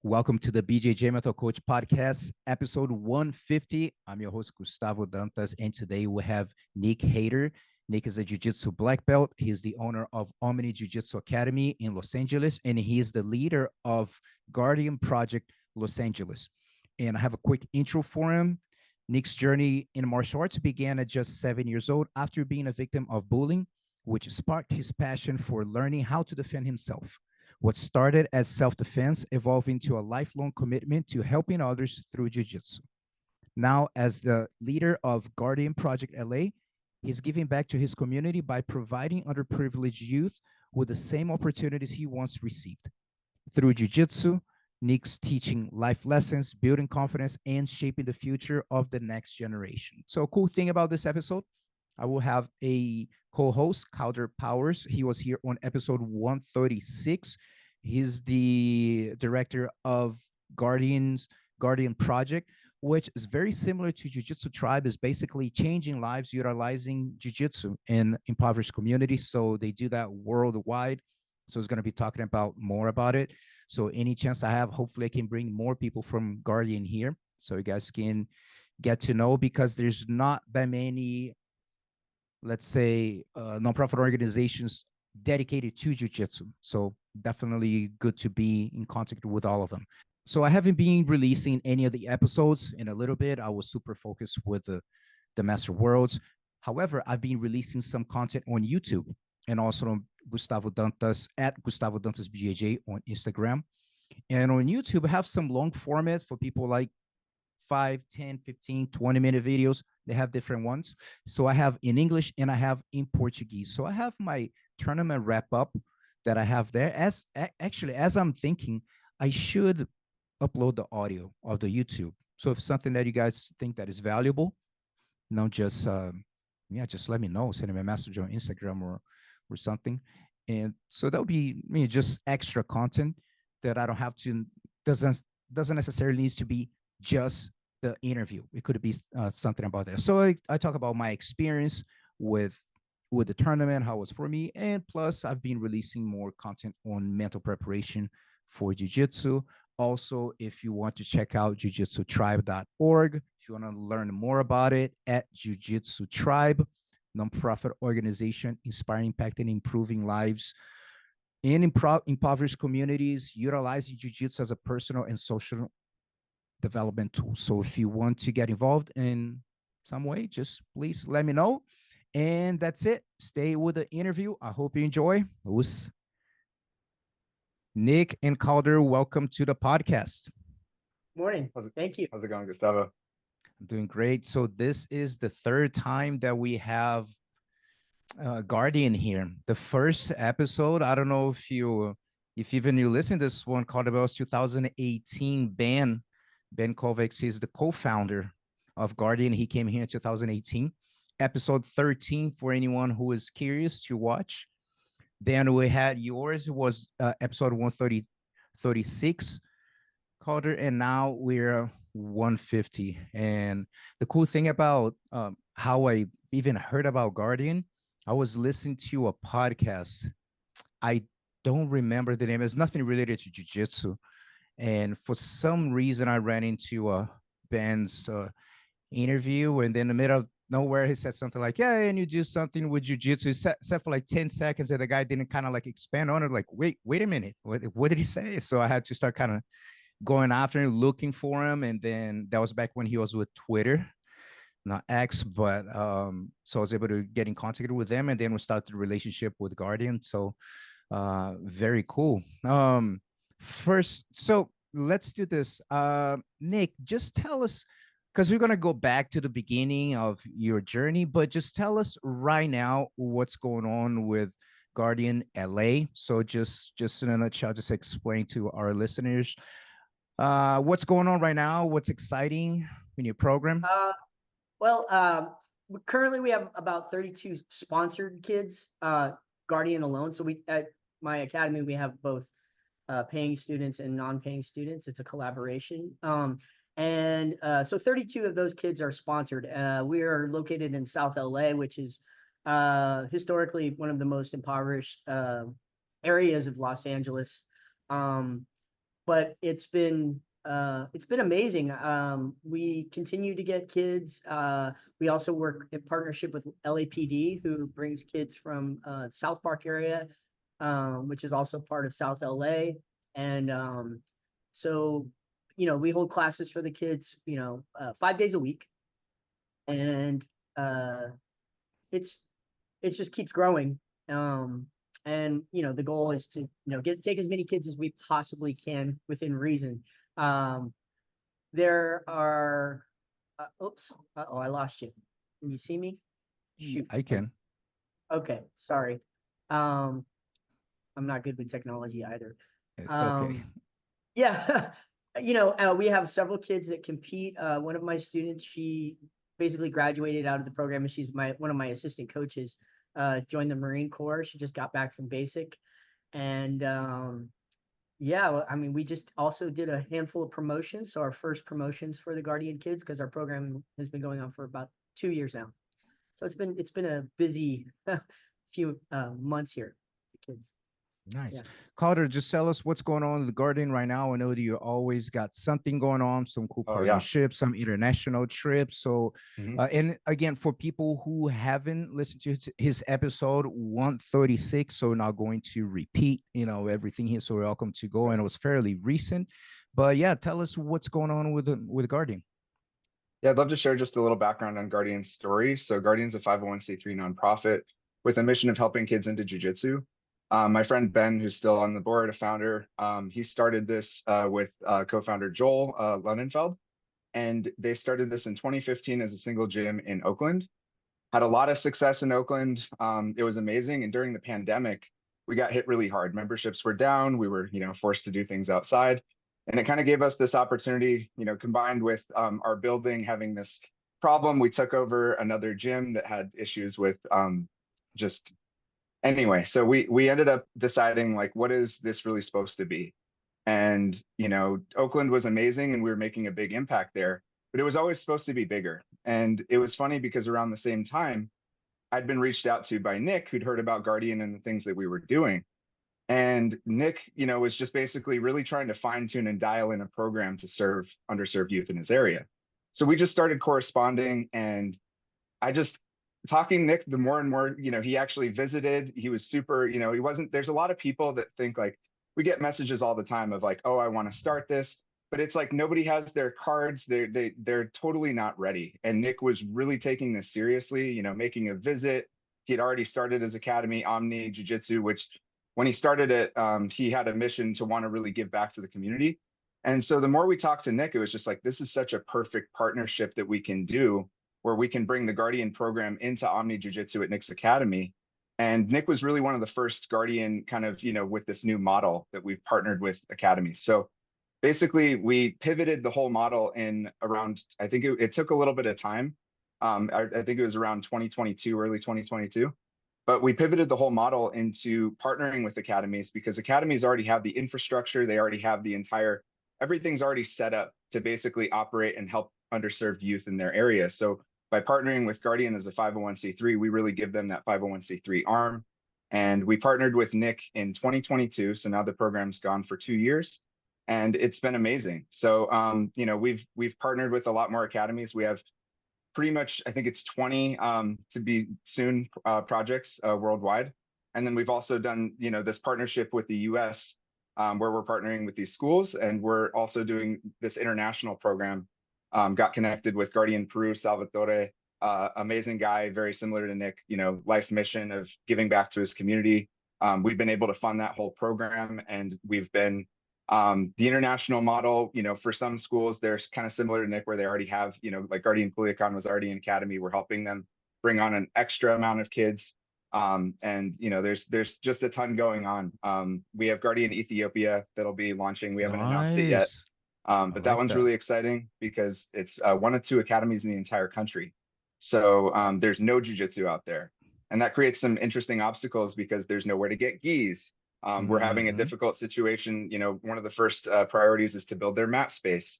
Welcome to the BJJ Mental Coach Podcast, episode 150. I'm your host, Gustavo Dantas, and today we have Nick Haider. Nick is a Jiu-Jitsu black belt. He's the owner of Omni Jiu-Jitsu Academy in Los Angeles, and he is the leader of Guardian Project Los Angeles. And I have a quick intro for him. Nick's journey in martial arts began at just 7 years old after being a victim of bullying, which sparked his passion for learning how to defend himself. What started as self-defense evolved into a lifelong commitment to helping others through jiu-jitsu. Now, as the leader of Guardian Project LA, he's giving back to his community by providing underprivileged youth with the same opportunities he once received. Through jiu-jitsu, Nick's teaching life lessons, building confidence, and shaping the future of the next generation. So, a cool thing about this episode, I will have a co-host, Calder Powers. He was here on episode 136. He's the director of Guardian Project, which is very similar to Jiu-Jitsu Tribe, is basically changing lives, utilizing Jiu-Jitsu in impoverished communities. So they do that worldwide. So it's going to be talking about more about it. So any chance I have, hopefully I can bring more people from Guardian here so you guys can get to know, because there's not that many, let's say, nonprofit organizations dedicated to jiu-jitsu. So definitely good to be in contact with all of them. So I haven't been releasing any of the episodes in a little bit. I was super focused with the Master Worlds. However, I've been releasing some content on YouTube and also on Gustavo Dantas at Gustavo Dantas BJJ on Instagram. And on YouTube, I have some long formats for people like 5, 10, 15, 20-minute videos. They have different ones. So I have in English and I have in Portuguese. So I have my tournament wrap up that I have there. As I'm thinking, I should upload the audio of the YouTube. So if something that you guys think that is valuable, just just let me know. Send me a message on Instagram or something. And so that'll be just extra content that I don't have to, doesn't necessarily needs to be just the interview. It could be something about that. So I talk about my experience with the tournament, how it was for me, and plus I've been releasing more content on mental preparation for jiu-jitsu. Also, if you want to check out jujitsutribe.org, if you want to learn more about it, at Jiu-Jitsu Tribe, nonprofit organization inspiring, impacting, improving lives in impoverished communities, utilizing jiu-jitsu as a personal and social development tool. So if you want to get involved in some way, just please let me know. And that's it. Stay with the interview. I hope you enjoy. Nick and Calder, welcome to the podcast. Morning. Thank you. How's it going, Gustavo? I'm doing great. So this is the third time that we have Guardian here. The first episode, I don't know if even you listen to this one, called about 2018. Ben Kovacs is the co-founder of Guardian. He came here in 2018. Episode 13 for anyone who is curious to watch. Then we had yours, was episode 136, Calder, and now we're 150. And the cool thing about how I even heard about Guardian, I was listening to a podcast. I don't remember the name. It's nothing related to jiu-jitsu. And for some reason, I ran into Ben's interview, and then in the middle of nowhere, he said something like, yeah, and you do something with jiu-jitsu. He said for like 10 seconds, and the guy didn't kind of like expand on it. Like, wait a minute. What did he say? So I had to start kind of going after him, looking for him. And then that was back when he was with Twitter, not X, but so I was able to get in contact with them. And then we started the relationship with Guardian. So very cool. First, so let's do this. Nick, just tell us, because we're going to go back to the beginning of your journey, but just tell us right now what's going on with Guardian LA. So just in a nutshell, just explain to our listeners what's going on right now, what's exciting in your program. Currently we have about 32 sponsored kids, Guardian alone. So we at my academy, we have both paying students and non-paying students. It's a collaboration. So 32 of those kids are sponsored. We are located in South LA, which is historically one of the most impoverished areas of Los Angeles. but it's been amazing. We continue to get kids. We also work in partnership with LAPD, who brings kids from South Park area, which is also part of South LA. And so, we hold classes for the kids, 5 days a week, and it's it just keeps growing. And the goal is to take as many kids as we possibly can within reason. There are oops, I lost you. Can you see me? Shoot. I can. Okay, sorry. I'm not good with technology either. It's okay. Yeah. We have several kids that compete. One of my students, she basically graduated out of the program, and she's one of my assistant coaches. Joined the Marine Corps. She just got back from basic. And yeah, I mean, we just also did a handful of promotions. So our first promotions for the Guardian kids, because our program has been going on for about 2 years now. So it's been a busy few months here, the kids. Nice. Yeah. Calder, just tell us what's going on in the Guardian right now. I know that you always got something going on, some cool partnerships, some international trips. So, and again, for people who haven't listened to his episode 136, so we're not going to repeat, everything here. So we're welcome to go. And it was fairly recent. But yeah, tell us what's going on with Guardian. Yeah, I'd love to share just a little background on Guardian's story. So Guardian's a 501c3 nonprofit with a mission of helping kids into jiu-jitsu. My friend Ben, who's still on the board, a founder, he started this with co-founder Joel Lunenfeld, and they started this in 2015 as a single gym in Oakland. Had a lot of success in Oakland. It was amazing. And during the pandemic, we got hit really hard. Memberships were down. We were, forced to do things outside. And it kind of gave us this opportunity, combined with our building having this problem. We took over another gym that had issues with anyway, so we ended up deciding, like, what is this really supposed to be? And, Oakland was amazing and we were making a big impact there, but it was always supposed to be bigger. And it was funny because around the same time, I'd been reached out to by Nick, who'd heard about Guardian and the things that we were doing. And Nick, was just basically really trying to fine tune and dial in a program to serve underserved youth in his area. So we just started corresponding, and talking Nick, the more and more, he actually visited. He was super, he wasn't, there's a lot of people that think, like, we get messages all the time of like, oh, I want to start this, but it's like nobody has their cards. They're totally not ready. And Nick was really taking this seriously, making a visit. He had already started his academy, Omni Jiu-Jitsu, which when he started it, he had a mission to want to really give back to the community. And so the more we talked to Nick, it was just like, this is such a perfect partnership that we can do, where we can bring the Guardian program into Omni Jiu-Jitsu at Nick's academy. And Nick was really one of the first Guardian kind of, with this new model that we've partnered with academies. So basically we pivoted the whole model in around, I think it took a little bit of time. I think it was around 2022, early 2022. But we pivoted the whole model into partnering with academies, because academies already have the infrastructure. They already have everything's already set up to basically operate and help underserved youth in their area. So by partnering with Guardian as a 501c3, we really give them that 501c3 arm. And we partnered with Nick in 2022. So now the program's gone for 2 years, and it's been amazing. So, we've partnered with a lot more academies. We have pretty much, I think it's 20 to be soon projects worldwide. And then we've also done, this partnership with the US where we're partnering with these schools, and we're also doing this international program. Got connected with Guardian Peru, Salvatore, amazing guy, very similar to Nick, life mission of giving back to his community. We've been able to fund that whole program, and we've been the international model, for some schools, they're kind of similar to Nick, where they already have, like Guardian Culiacan was already in academy. We're helping them bring on an extra amount of kids. And, there's just a ton going on. We have Guardian Ethiopia that'll be launching. We haven't announced it yet. But that one's really exciting because it's one of 2 academies in the entire country. So there's no jiu-jitsu out there. And that creates some interesting obstacles because there's nowhere to get gis. We're having a difficult situation. One of the first priorities is to build their mat space,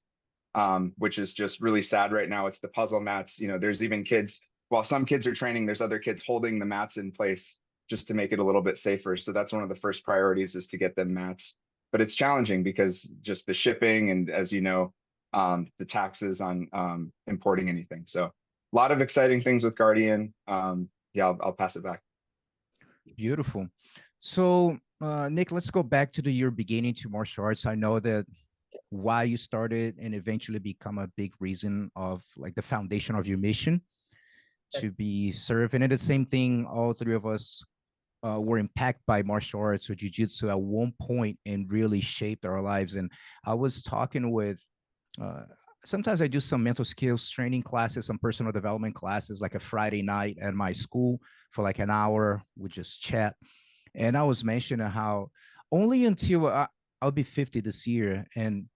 which is just really sad right now. It's the puzzle mats. There's even kids, while some kids are training, there's other kids holding the mats in place just to make it a little bit safer. So that's one of the first priorities, is to get them mats. but it's challenging because just the shipping and, as you know, the taxes on importing anything. So a lot of exciting things with Guardian. Yeah, I'll pass it back. Beautiful. So, Nick, let's go back to your beginning to martial arts. I know that why you started and eventually become a big reason of like the foundation of your mission to be serving. And the same thing, all three of us were impacted by martial arts or jiu-jitsu at one point and really shaped our lives. And I was talking with, sometimes I do some mental skills training classes, some personal development classes, like a Friday night at my school for like an hour. We just chat. And I was mentioning how only until I'll be 50 this year. And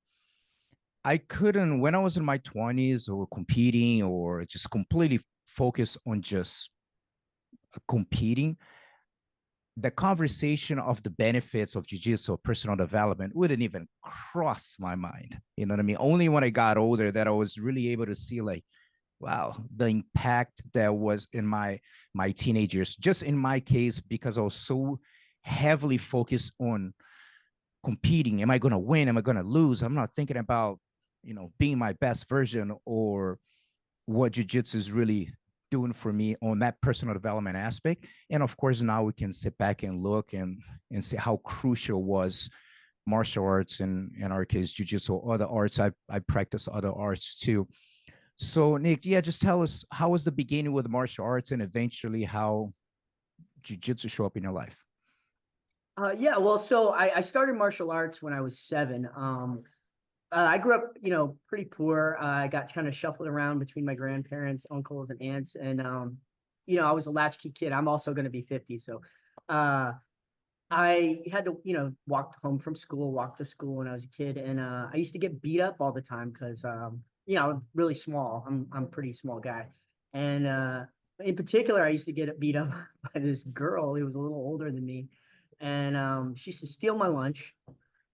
I couldn't, when I was in my 20s or competing or just completely focused on just competing, the conversation of the benefits of jiu-jitsu or personal development wouldn't even cross my mind. You know what I mean? Only when I got older that I was really able to see like, wow, the impact that was in my teenage years. Just in my case, because I was so heavily focused on competing. Am I going to win? Am I going to lose? I'm not thinking about, being my best version or what jiu-jitsu is really doing for me on that personal development aspect. And of course, now we can sit back and look and see how crucial was martial arts, and in our case, jiu-jitsu, other arts. I practice other arts too. So Nick, yeah, just tell us, how was the beginning with martial arts and eventually how jiu-jitsu show up in your life? Yeah, well, so I started martial arts when I was 7. I grew up, pretty poor. I got kind of shuffled around between my grandparents, uncles, and aunts. And, I was a latchkey kid. I'm also going to be 50. So I had to, walk home from school, walk to school when I was a kid. And I used to get beat up all the time because, I'm really small. I'm a pretty small guy. And in particular, I used to get beat up by this girl who was a little older than me. And she used to steal my lunch.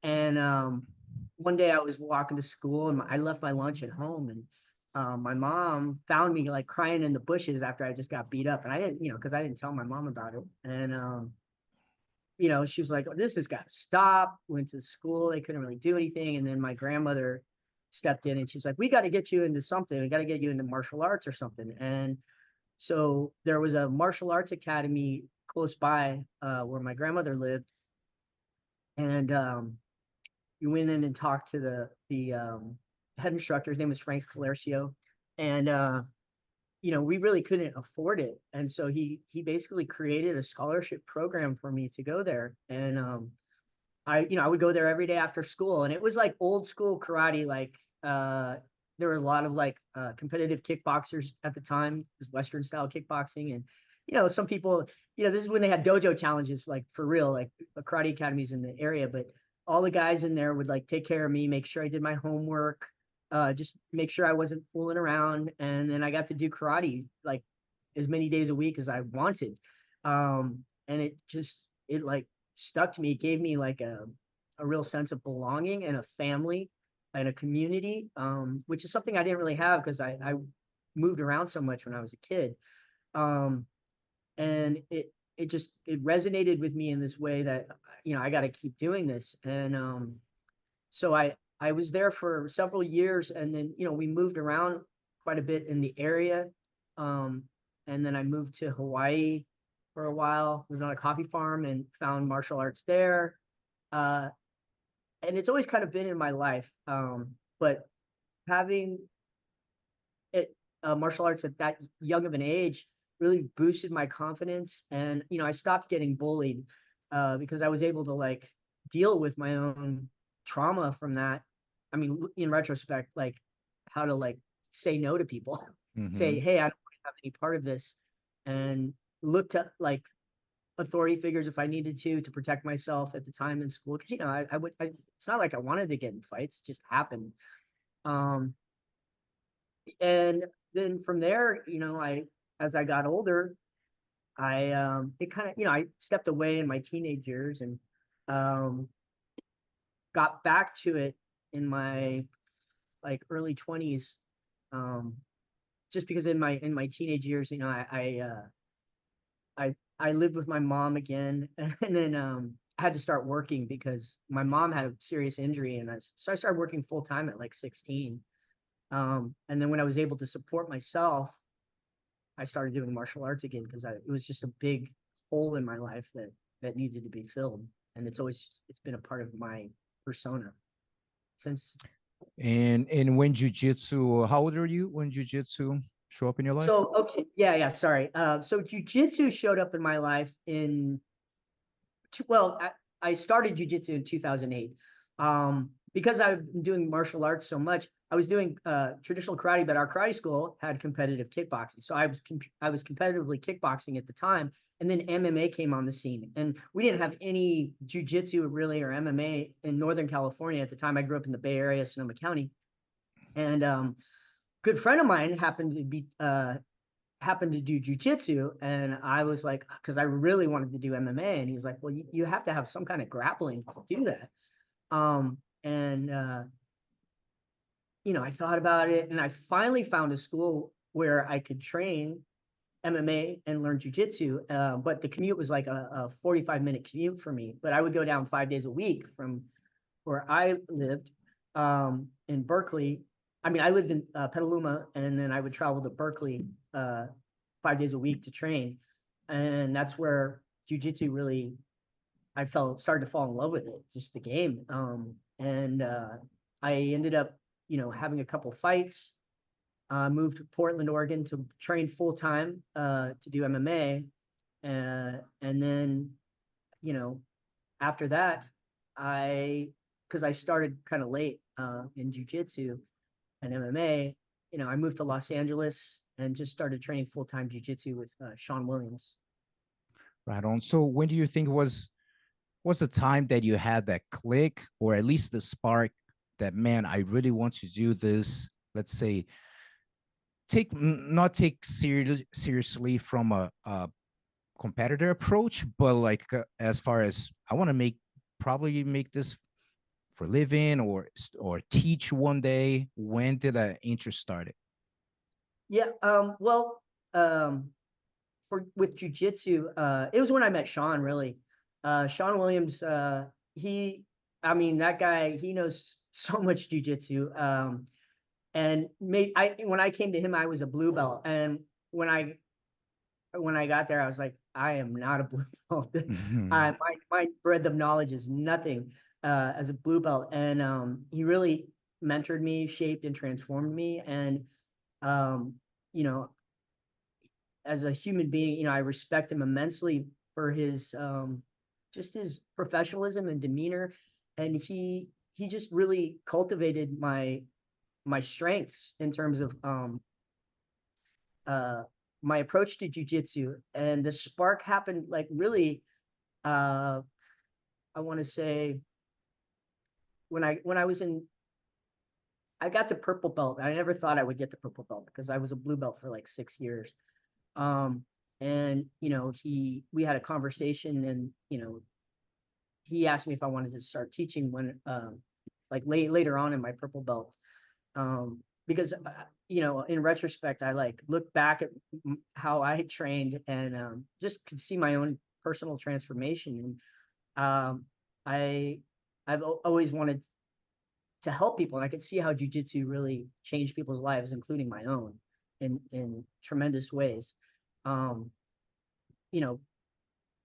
And one day I was walking to school and I left my lunch at home, and my mom found me like crying in the bushes after I just got beat up. And I didn't, because I didn't tell my mom about it. And, she was like, oh, this has got to stop. Went to school. They couldn't really do anything. And then my grandmother stepped in and she's like, we got to get you into something. We got to get you into martial arts or something. And so there was a martial arts academy close by where my grandmother lived. And we went in and talked to the head instructor. His name was Frank Colercio. And, we really couldn't afford it. And so he basically created a scholarship program for me to go there. And I would go there every day after school. And it was like old school karate. Like there were a lot of like competitive kickboxers at the time. It was Western style kickboxing. And, some people, this is when they had dojo challenges, like for real, like karate academies in the area. But all the guys in there would like take care of me, make sure I did my homework, just make sure I wasn't fooling around. And then I got to do karate like as many days a week as I wanted. And it like stuck to me. It gave me like a real sense of belonging and a family and a community, which is something I didn't really have because I moved around so much when I was a kid. And it resonated with me in this way that, I got to keep doing this. And so I was there for several years, and then, we moved around quite a bit in the area. And then I moved to Hawaii for a while, lived on a coffee farm and found martial arts there. And it's always kind of been in my life. But having it, martial arts at that young of an age really boosted my confidence. And, I stopped getting bullied because I was able to like deal with my own trauma from that. I mean, in retrospect, like how to like say no to people, say, hey, I don't want to have any part of this, and look to like authority figures if I needed to protect myself at the time in school. Cause it's not like I wanted to get in fights, it just happened. And then from there, as I got older, it kind of, I stepped away in my teenage years and got back to it in my like early 20s. Just because in my teenage years, I lived with my mom again, and then had to start working because my mom had a serious injury, and so I started working full time at like 16. And then when I was able to support myself, I started doing martial arts again because it was just a big hole in my life that needed to be filled, and it's been a part of my persona since. And when jujitsu, how old are you when jujitsu show up in your life? So okay, yeah, sorry. So jujitsu showed up in my life in well, I started jujitsu in 2008. Because I've been doing martial arts so much, I was doing traditional karate, but our karate school had competitive kickboxing. So I was competitively kickboxing at the time, and then MMA came on the scene, and we didn't have any jujitsu really or MMA in Northern California at the time. I grew up in the Bay Area, Sonoma County, and good friend of mine happened to do jujitsu, and I was like, because I really wanted to do MMA, and he was like, well, you have to have some kind of grappling to do that. And I thought about it, and I finally found a school where I could train MMA and learn jujitsu. But the commute was like a 45-minute commute for me. But I would go down 5 days a week from where I lived in Berkeley. I mean, I lived in Petaluma, and then I would travel to Berkeley 5 days a week to train. And that's where jujitsu really, started to fall in love with it, just the game. And I ended up, having a couple fights, moved to Portland, Oregon to train full time to do MMA. And then, after that, because I started kind of late in jujitsu and MMA, I moved to Los Angeles and just started training full-time jiu-jitsu with Sean Williams. Right on. So when do you think was the time that you had that click, or at least the spark that, man, I really want to do this? Let's say, not take seriously from a competitor approach, but like as far as I want to probably make this for living or teach one day. When did that interest started? Yeah. Well, with jujitsu, it was when I met Sean. Really, Sean Williams. That guy. He knows so much jujitsu. And when I came to him, I was a blue belt, and when I got there, I was like, I am not a blue belt. My breadth of knowledge is nothing as a blue belt, and he really mentored me, shaped and transformed me, and um, you know, as a human being, I respect him immensely for his just his professionalism and demeanor, and he just really cultivated my strengths in terms of uh, my approach to jujitsu. And the spark happened like really, I want to say when I was in, I got to purple belt. I never thought I would get to purple belt because I was a blue belt for like 6 years. Um, and we had a conversation, and he asked me if I wanted to start teaching when like later on in my purple belt. Because in retrospect, I like look back at how I trained, and just could see my own personal transformation. And I've always wanted to help people, and I could see how jujitsu really changed people's lives, including my own, in tremendous ways. Um, you know,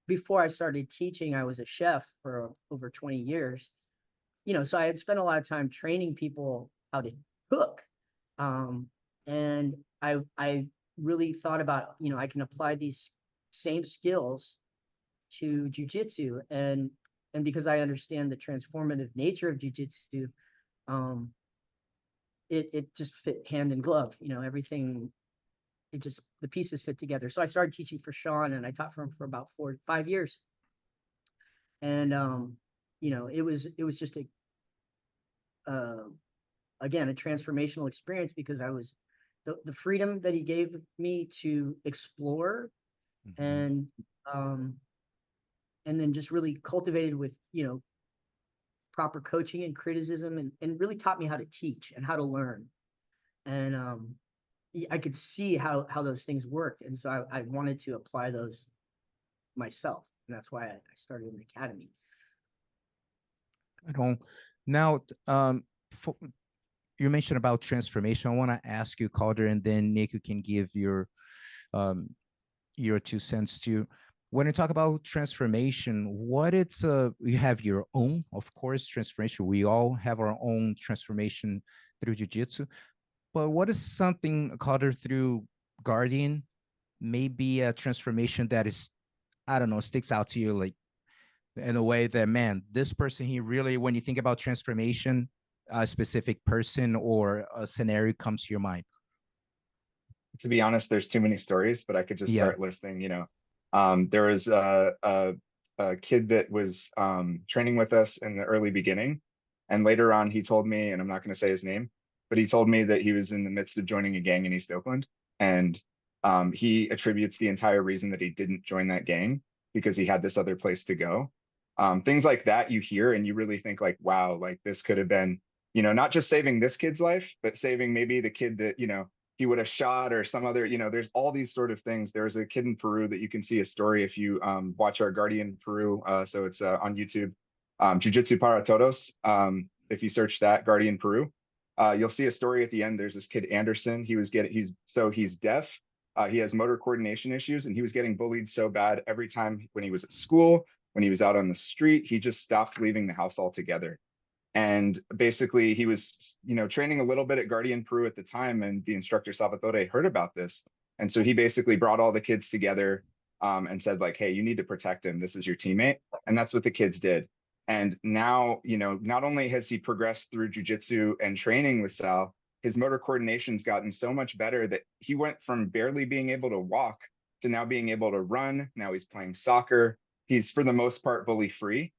Before I started teaching, I was a chef for over 20 years. So I had spent a lot of time training people how to cook. Um, and I really thought about, I can apply these same skills to jujitsu, and because I understand the transformative nature of jujitsu, um, it just fit hand in glove. Everything, the pieces fit together. So I started teaching for Sean, and I taught for him for about 4 5 years. And it was just uh, again, a transformational experience, because I was the freedom that he gave me to explore, and um, and then just really cultivated with proper coaching and criticism, and really taught me how to teach and how to learn. And I could see how those things worked, and so I wanted to apply those myself, and that's why I started an academy. I don't now. For, you mentioned about transformation. I want to ask you, Calder, and then Nick, you can give um, your 2 cents too. When you talk about transformation, what it's you have your own, of course, transformation. We all have our own transformation through jiu-jitsu. But what is something, Calder, through Guardian, maybe a transformation that is, I don't know, sticks out to you like in a way that, man, this person, he really, when you think about transformation, a specific person or a scenario comes to your mind. To be honest, there's too many stories, but I could just Yeah. start listing, there was a kid that was training with us in the early beginning. And later on, he told me, and I'm not going to say his name, but he told me that he was in the midst of joining a gang in East Oakland. And he attributes the entire reason that he didn't join that gang because he had this other place to go. Things like that you hear and you really think like, wow, like this could have been, not just saving this kid's life, but saving maybe the kid that, he would have shot or some other, there's all these sort of things. There's a kid in Peru that you can see a story if you watch our Guardian Peru. So it's on YouTube, Jiu-Jitsu para Todos. If you search that Guardian Peru, you'll see a story at the end. There's this kid, Anderson. He's deaf. He has motor coordination issues and he was getting bullied so bad every time when he was at school, when he was out on the street, he just stopped leaving the house altogether. And basically he was, training a little bit at Guardian Peru at the time, and the instructor Salvatore heard about this. And so he basically brought all the kids together and said like, hey, you need to protect him. This is your teammate. And that's what the kids did. And now, not only has he progressed through jiu-jitsu and training with Sal, his motor coordination's gotten so much better that he went from barely being able to walk to now being able to run. Now he's playing soccer. He's for the most part bully free.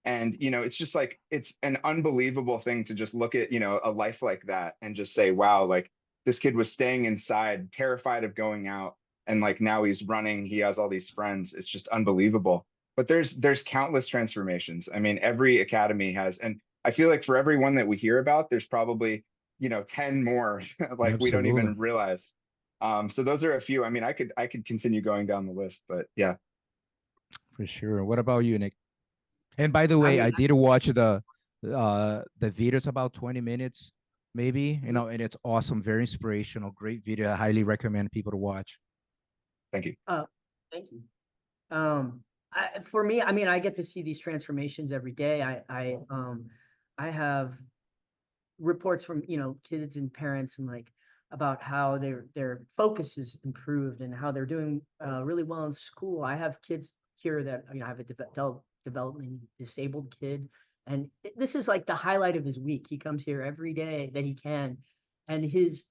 And, it's just like, it's an unbelievable thing to just look at, a life like that and just say, wow, like this kid was staying inside, terrified of going out. And like now he's running, he has all these friends. It's just unbelievable. But there's countless transformations. I mean, every academy has, and I feel like for every one that we hear about, there's probably, 10 more like we don't Absolutely. even realize. So those are a few. I mean, I could continue going down the list, but yeah. For sure. What about you, Nick? And by the I way, mean, I did watch the video. It's about 20 minutes, maybe, and it's awesome, very inspirational, great video. I highly recommend people to watch. Thank you. thank you. For me, I mean, I get to see these transformations every day. I have reports from, kids and parents and like about how their focus is improved and how they're doing really well in school. I have kids here that, I have a development disabled kid, and this is like the highlight of his week. He comes here every day that he can, and his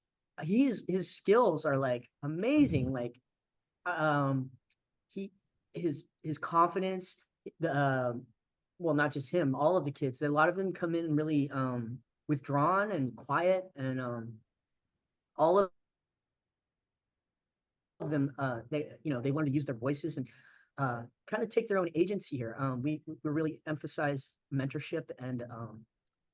skills are like amazing. Like he his confidence, the well, not just him, all of the kids, a lot of them come in really withdrawn and quiet, and all of them, they learn to use their voices and kind of take their own agency here. We really emphasize mentorship and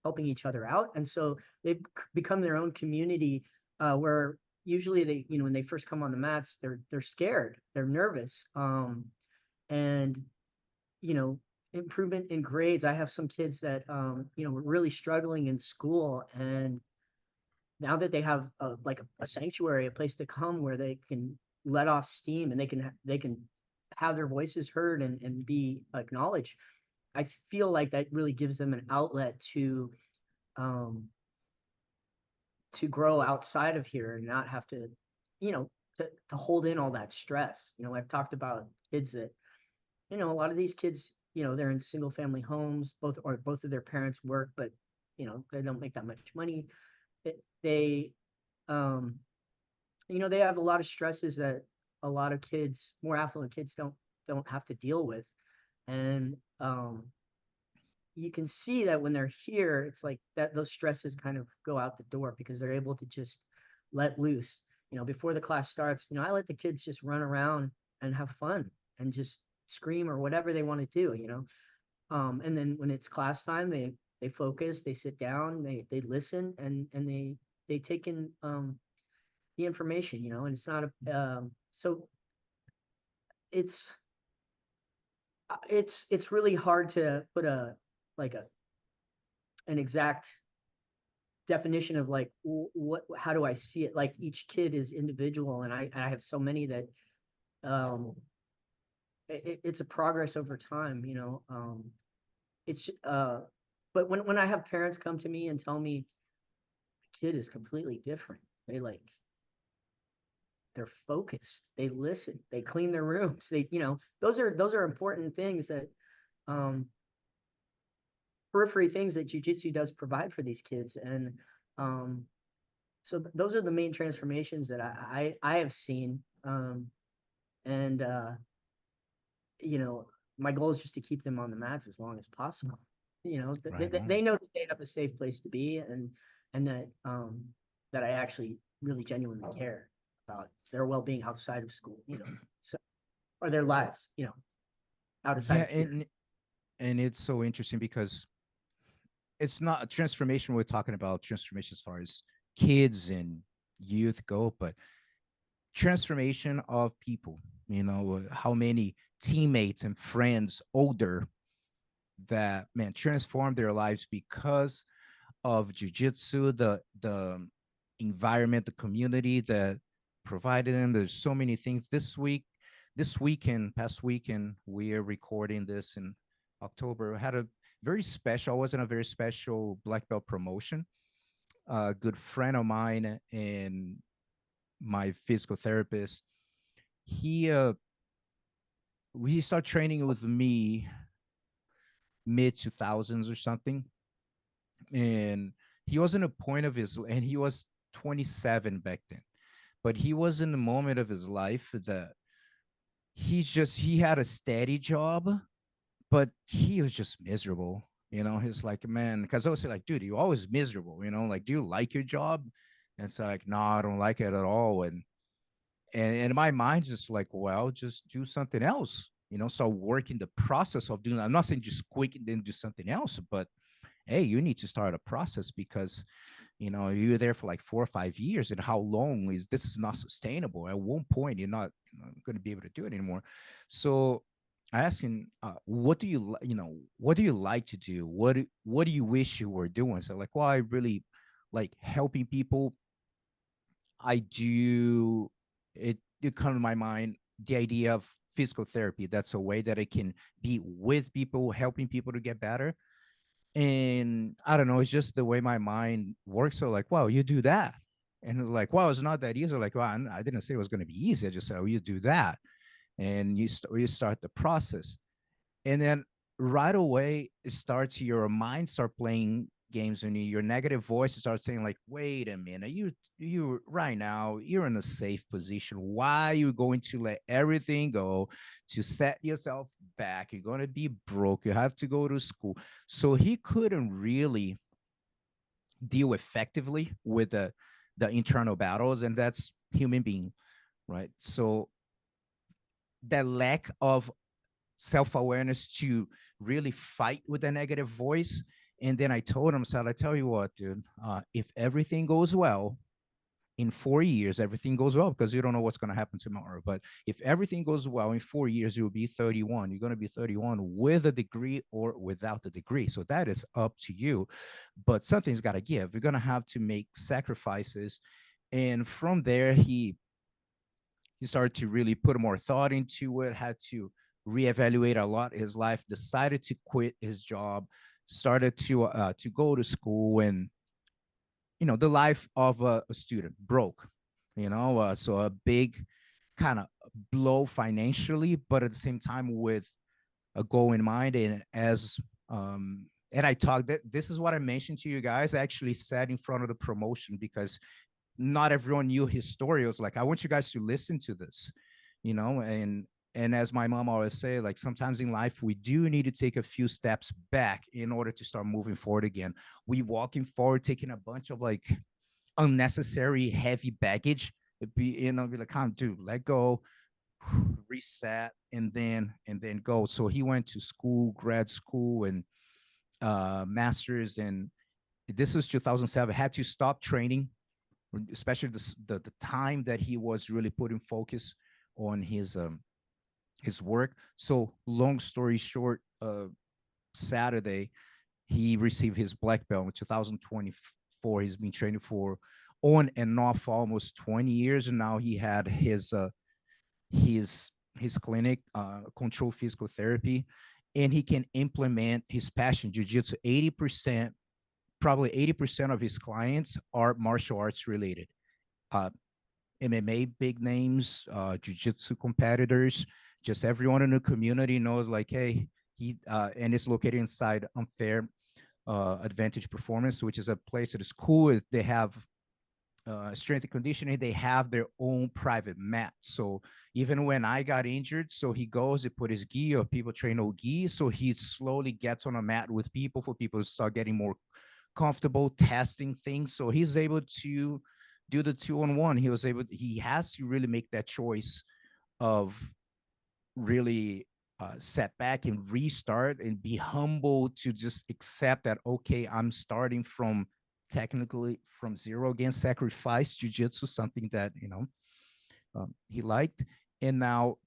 helping each other out, and so they've become their own community, where usually they, when they first come on the mats, they're scared, they're nervous, and improvement in grades. I have some kids that were really struggling in school, and now that they have a sanctuary, a place to come where they can let off steam and they can have their voices heard and be acknowledged. I feel like that really gives them an outlet um, to grow outside of here and not have to, to hold in all that stress. I've talked about kids that, a lot of these kids, they're in single family homes, both of their parents work, but they don't make that much money. They they have a lot of stresses that a lot of kids, more affluent kids, don't have to deal with. And you can see that when they're here, it's like that those stresses kind of go out the door because they're able to just let loose. Before the class starts, I let the kids just run around and have fun and just scream or whatever they want to do, and then when it's class time, they focus, they sit down, they listen, and they take in the information, and it's not a so it's really hard to put a like an exact definition of like how do I see it. Like each kid is individual, and I have so many that um it's a progress over time, you know. It's but when I have parents come to me and tell me the kid is completely different, they like, they're focused, they listen, they clean their rooms, they, you know, those are important things that um periphery things that jiu-jitsu does provide for these kids. And um so those are the main transformations that I have seen. And you know, my goal is just to keep them on the mats as long as possible. You know, Right they on. know that they have a safe place to be, and that that I actually really genuinely care about their well-being outside of school, you know, so, or their lives, you know, outside Yeah, of here. and it's so interesting because it's not a transformation. We're talking about transformation as far as kids and youth go, but transformation of people. You know, how many teammates and friends older that man transformed their lives because of jujitsu, the environment, the community that provided them. There's so many things. This weekend, past weekend, we are recording this in October. Had a very special. I was in a very special black belt promotion. A good friend of mine and my physical therapist. He he started training with me mid 2000s or something, and he was in a point of his, and he was 27 back then, but he was in the moment of his life that he had a steady job, but he was just miserable. You know, he's like, man, because I was like, dude, you're always miserable, you know, like, do you like your job? And it's like, no, I don't like it at all. And my mind's just like, well, just do something else, you know. So working the process of doing, I'm not saying just quit and then do something else, but hey, you need to start a process because you know you're there for like 4 or 5 years, and how long is this? Is not sustainable. At one point you're not, you know, going to be able to do it anymore. So I asked him, what do you you know, what do you like to do? What do you wish you were doing? So like, well, I really like helping people. I do. It come to my mind the idea of physical therapy. That's a way that I can be with people, helping people to get better. And I don't know, it's just the way my mind works. So like, wow, you do that. And like, wow, it's not that easy. Like, wow, I didn't say it was going to be easy. I just said, oh, you do that. And you start the process. And then right away, it starts, your mind start playing games, and your negative voice starts saying like, wait a minute, you right now, you're in a safe position. Why are you going to let everything go to set yourself back? You're going to be broke. You have to go to school. So he couldn't really deal effectively with the internal battles, and that's human being, right? So that lack of self-awareness to really fight with the negative voice. And then I told him, so I tell you what, dude, if everything goes well in 4 years, everything goes well, because you don't know what's going to happen tomorrow. But if everything goes well in 4 years, you'll be 31. You're going to be 31 with a degree or without the degree. So that is up to you. But something's got to give. You're going to have to make sacrifices. And from there, he started to really put more thought into it, had to reevaluate a lot his life, decided to quit his job, started to go to school, and you know, the life of a student broke, you know, so a big kind of blow financially, but at the same time with a goal in mind. And I talked that this is what I mentioned to you guys. I actually sat in front of the promotion because not everyone knew his story. It was like, I want you guys to listen to this, you know. And as my mom always say, like, sometimes in life we do need to take a few steps back in order to start moving forward again. We walking forward taking a bunch of like unnecessary heavy baggage. It'd be, you know, be like, can't do, let go, reset, and then go. So he went to school, grad school, and masters. And this was 2007. Had to stop training, especially the time that he was really putting focus on his work. So long story short, Saturday, He received his black belt in 2024. He's been training for on and off for almost 20 years, and now he had his his clinic, control physical therapy, and he can implement his passion, jiu-jitsu. 80%, probably 80% of his clients are martial arts related. Uh, MMA big names, jiu-jitsu competitors, just everyone in the community knows like, hey, and it's located inside Unfair Advantage Performance, which is a place that is cool. They have strength and conditioning. They have their own private mat. So even when I got injured, so he goes, he put his gi, or people train no gi. So he slowly gets on a mat with people for people to start getting more comfortable testing things. So he's able to do the 2-on-1. He has to really make that choice of really set back and restart and be humble to just accept that, okay, I'm starting from technically from zero again, sacrifice jujitsu, something that, he liked. And now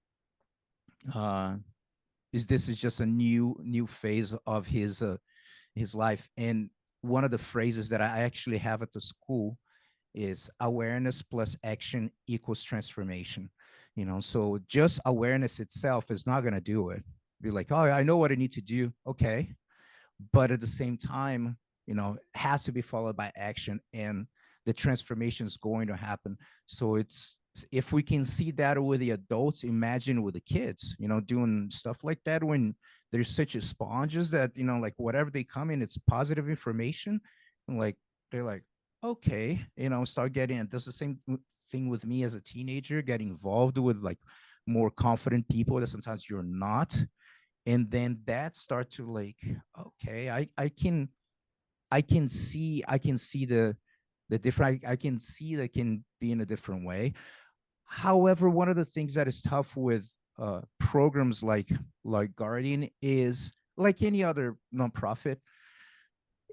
this is just a new phase of his life. And one of the phrases that I actually have at the school is awareness plus action equals transformation. So just awareness itself is not going to do it. Be like, oh, I know what I need to do. Okay. But at the same time, has to be followed by action, and the transformation is going to happen. So if we can see that with the adults, imagine with the kids, doing stuff like that when there's such a sponges that, like whatever they come in, it's positive information. And like, they're like, okay, start getting it. Does the same thing with me as a teenager, getting involved with like more confident people that sometimes you're not. And then that start to like, okay, I can see the different, I can see that can be in a different way. However, one of the things that is tough with programs like Guardian is, like any other nonprofit,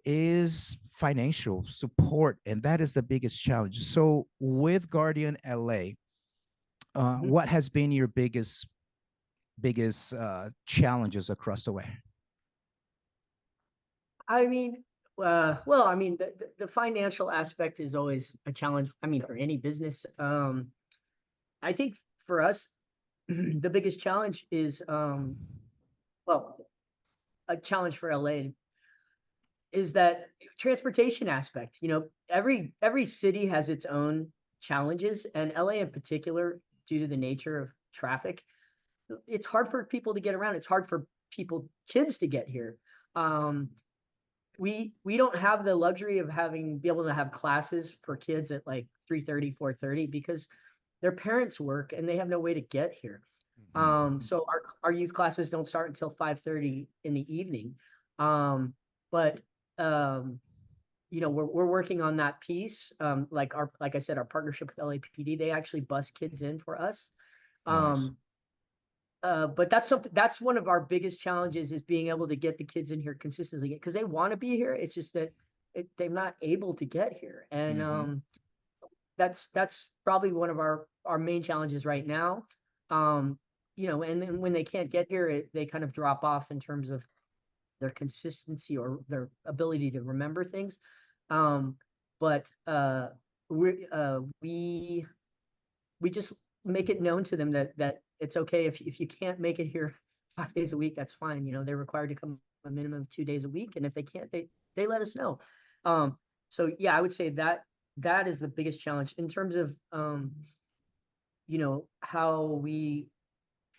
is financial support, and that is the biggest challenge. So with Guardian LA, what has been your biggest challenges across the way? I mean, well, I mean, the financial aspect is always a challenge. I mean, for any business. I think for us, the biggest challenge is, well, a challenge for LA is that transportation aspect. Every city has its own challenges, and LA in particular, due to the nature of traffic, it's hard for people to get around. It's hard for kids to get here. We don't have the luxury of be able to have classes for kids at like 3:30, 4:30 because their parents work and they have no way to get here. So our youth classes don't start until 5:30 in the evening. But we're working on that piece. Like I said, our partnership with LAPD, they actually bus kids in for us. Nice. But that's one of our biggest challenges, is being able to get the kids in here consistently, because they want to be here. It's just that they're not able to get here. And that's probably one of our main challenges right now. And then when they can't get here, they kind of drop off in terms of their consistency or their ability to remember things. But we just make it known to them that it's okay if you can't make it here 5 days a week, that's fine. They're required to come a minimum of 2 days a week, and if they can't, they let us know. So yeah, I would say that is the biggest challenge in terms of how we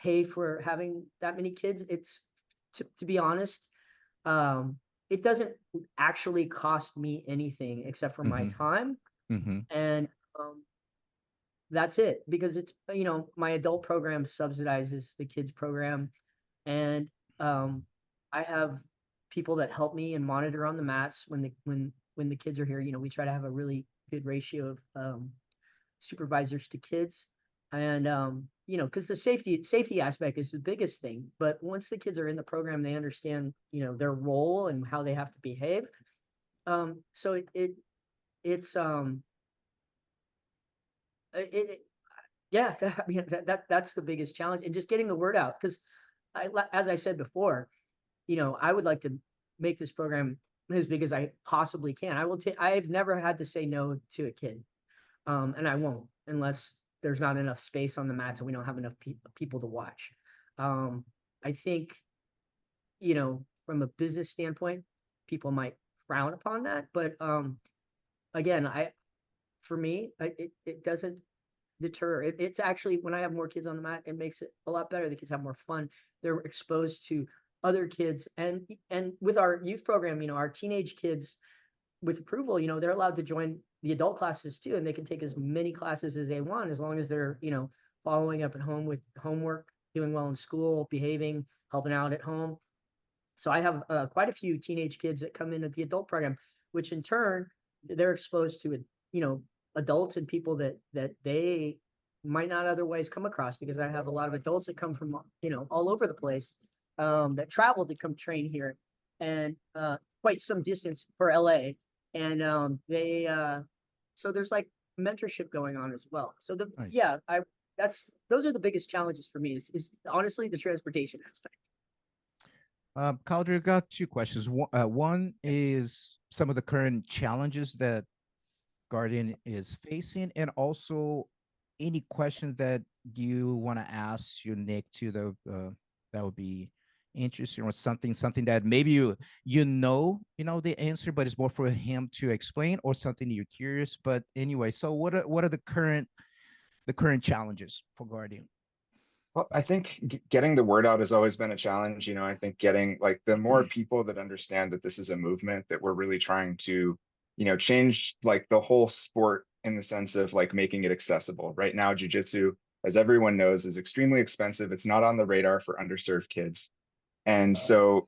pay for having that many kids. It's to be honest, it doesn't actually cost me anything except for my time. And that's it, because it's, my adult program subsidizes the kids program. And I have people that help me and monitor on the mats when the kids are here. We try to have a really good ratio of supervisors to kids. And because the safety aspect is the biggest thing. But once the kids are in the program, they understand their role and how they have to behave. So it's yeah, that's the biggest challenge, and just getting the word out. Because as I said before, I would like to make this program as big as I possibly can. I've never had to say no to a kid. And I won't unless there's not enough space on the mats and we don't have enough people to watch. I think, from a business standpoint, people might frown upon that, but again, for me, it doesn't deter. It's actually, when I have more kids on the mat, it makes it a lot better. The kids have more fun. They're exposed to other kids, and with our youth program, our teenage kids, with approval, they're allowed to join the adult classes too, and they can take as many classes as they want, as long as they're, following up at home with homework, doing well in school, behaving, helping out at home. So I have quite a few teenage kids that come in at the adult program, which in turn, they're exposed to, adults and people that they might not otherwise come across, because I have a lot of adults that come from, all over the place, that travel to come train here, and quite some distance for LA. And so there's like mentorship going on as well. So Nice. those are the biggest challenges for me, is honestly the transportation aspect. Calder, got two questions. One is some of the current challenges that Guardian is facing, and also any questions that you want to ask your Nick to that would be interesting, or something that maybe you know the answer, but it's more for him to explain, or something you're curious. But anyway, so what are the current challenges for Guardian? Well, I think getting the word out has always been a challenge. I think getting like the more people that understand that this is a movement, that we're really trying to, change like the whole sport, in the sense of like making it accessible. Right now, jiu-jitsu, as everyone knows, is extremely expensive. It's not on the radar for underserved kids. And so,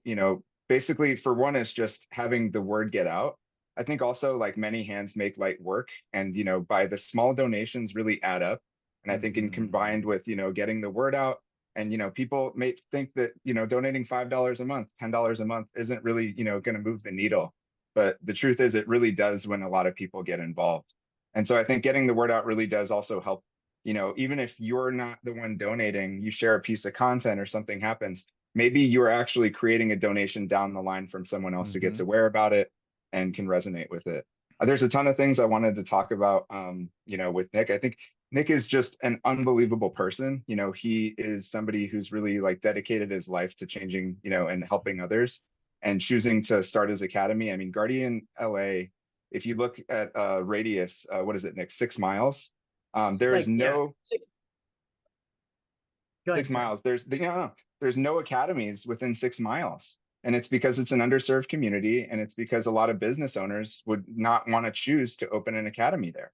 basically, for one, is just having the word get out. I think also, like, many hands make light work, and by the small donations really add up. And I think, in combined with getting the word out, and people may think that donating $5 a month, $10 a month isn't really going to move the needle, but the truth is it really does when a lot of people get involved. And so I think getting the word out really does also help. Even if you're not the one donating, you share a piece of content or something happens, maybe you're actually creating a donation down the line from someone else who gets aware about it and can resonate with it. There's a ton of things I wanted to talk about, with Nick. I think Nick is just an unbelievable person. He is somebody who's really like dedicated his life to changing, and helping others, and choosing to start his academy. I mean, Guardian LA, if you look at radius, what is it, Nick? 6 miles. There is no 6 miles. There's no academies within 6 miles. And it's because it's an underserved community, and it's because a lot of business owners would not want to choose to open an academy there.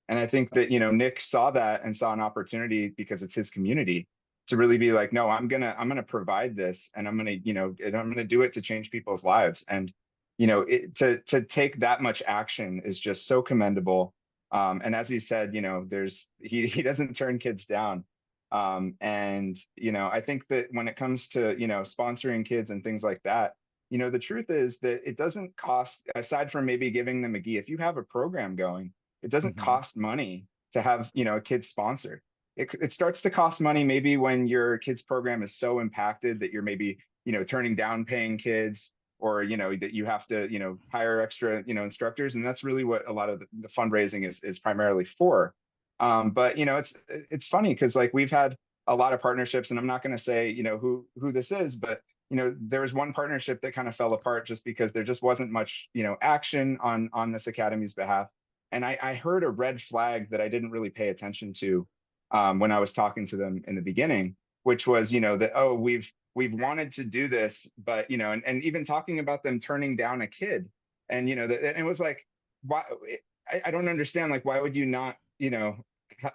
And I think that, Nick saw that and saw an opportunity, because it's his community, to really be like, no, I'm gonna provide this, and I'm gonna do it to change people's lives. And to take that much action is just so commendable. And as he said, he doesn't turn kids down. And I think that when it comes to sponsoring kids and things like that, the truth is that it doesn't cost, aside from maybe giving them a gi, if you have a program going, it doesn't cost money to have a kid sponsored. It starts to cost money maybe when your kid's program is so impacted that you're maybe turning down paying kids, or that you have to hire extra instructors, and that's really what a lot of the fundraising is primarily for. But it's funny, because like we've had a lot of partnerships, and I'm not going to say who this is, but there was one partnership that kind of fell apart just because there just wasn't much action on this academy's behalf. And I heard a red flag that I didn't really pay attention to when I was talking to them in the beginning, which was that, oh, we've wanted to do this, but and even talking about them turning down a kid, and and it was like, why? I don't understand, like, why would you not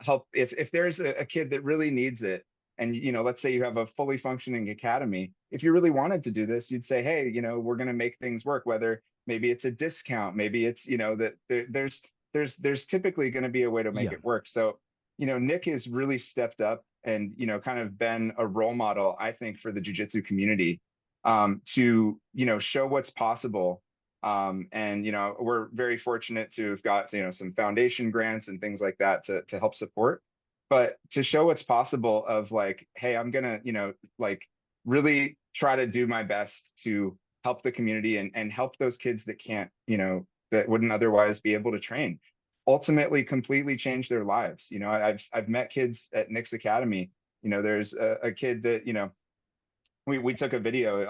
help if there's a kid that really needs it, and let's say you have a fully functioning academy. If you really wanted to do this, you'd say, hey, we're going to make things work, whether maybe it's a discount, maybe it's that there's typically going to be a way to make it work. So Nick has really stepped up and kind of been a role model, I think, for the jiu-jitsu community, to show what's possible. And we're very fortunate to have got some foundation grants and things like that to help support, but to show what's possible of like, hey, I'm gonna like really try to do my best to help the community and help those kids that can't, that wouldn't otherwise be able to train, ultimately completely change their lives. I've met kids at Nick's Academy. There's a kid that, we took a video,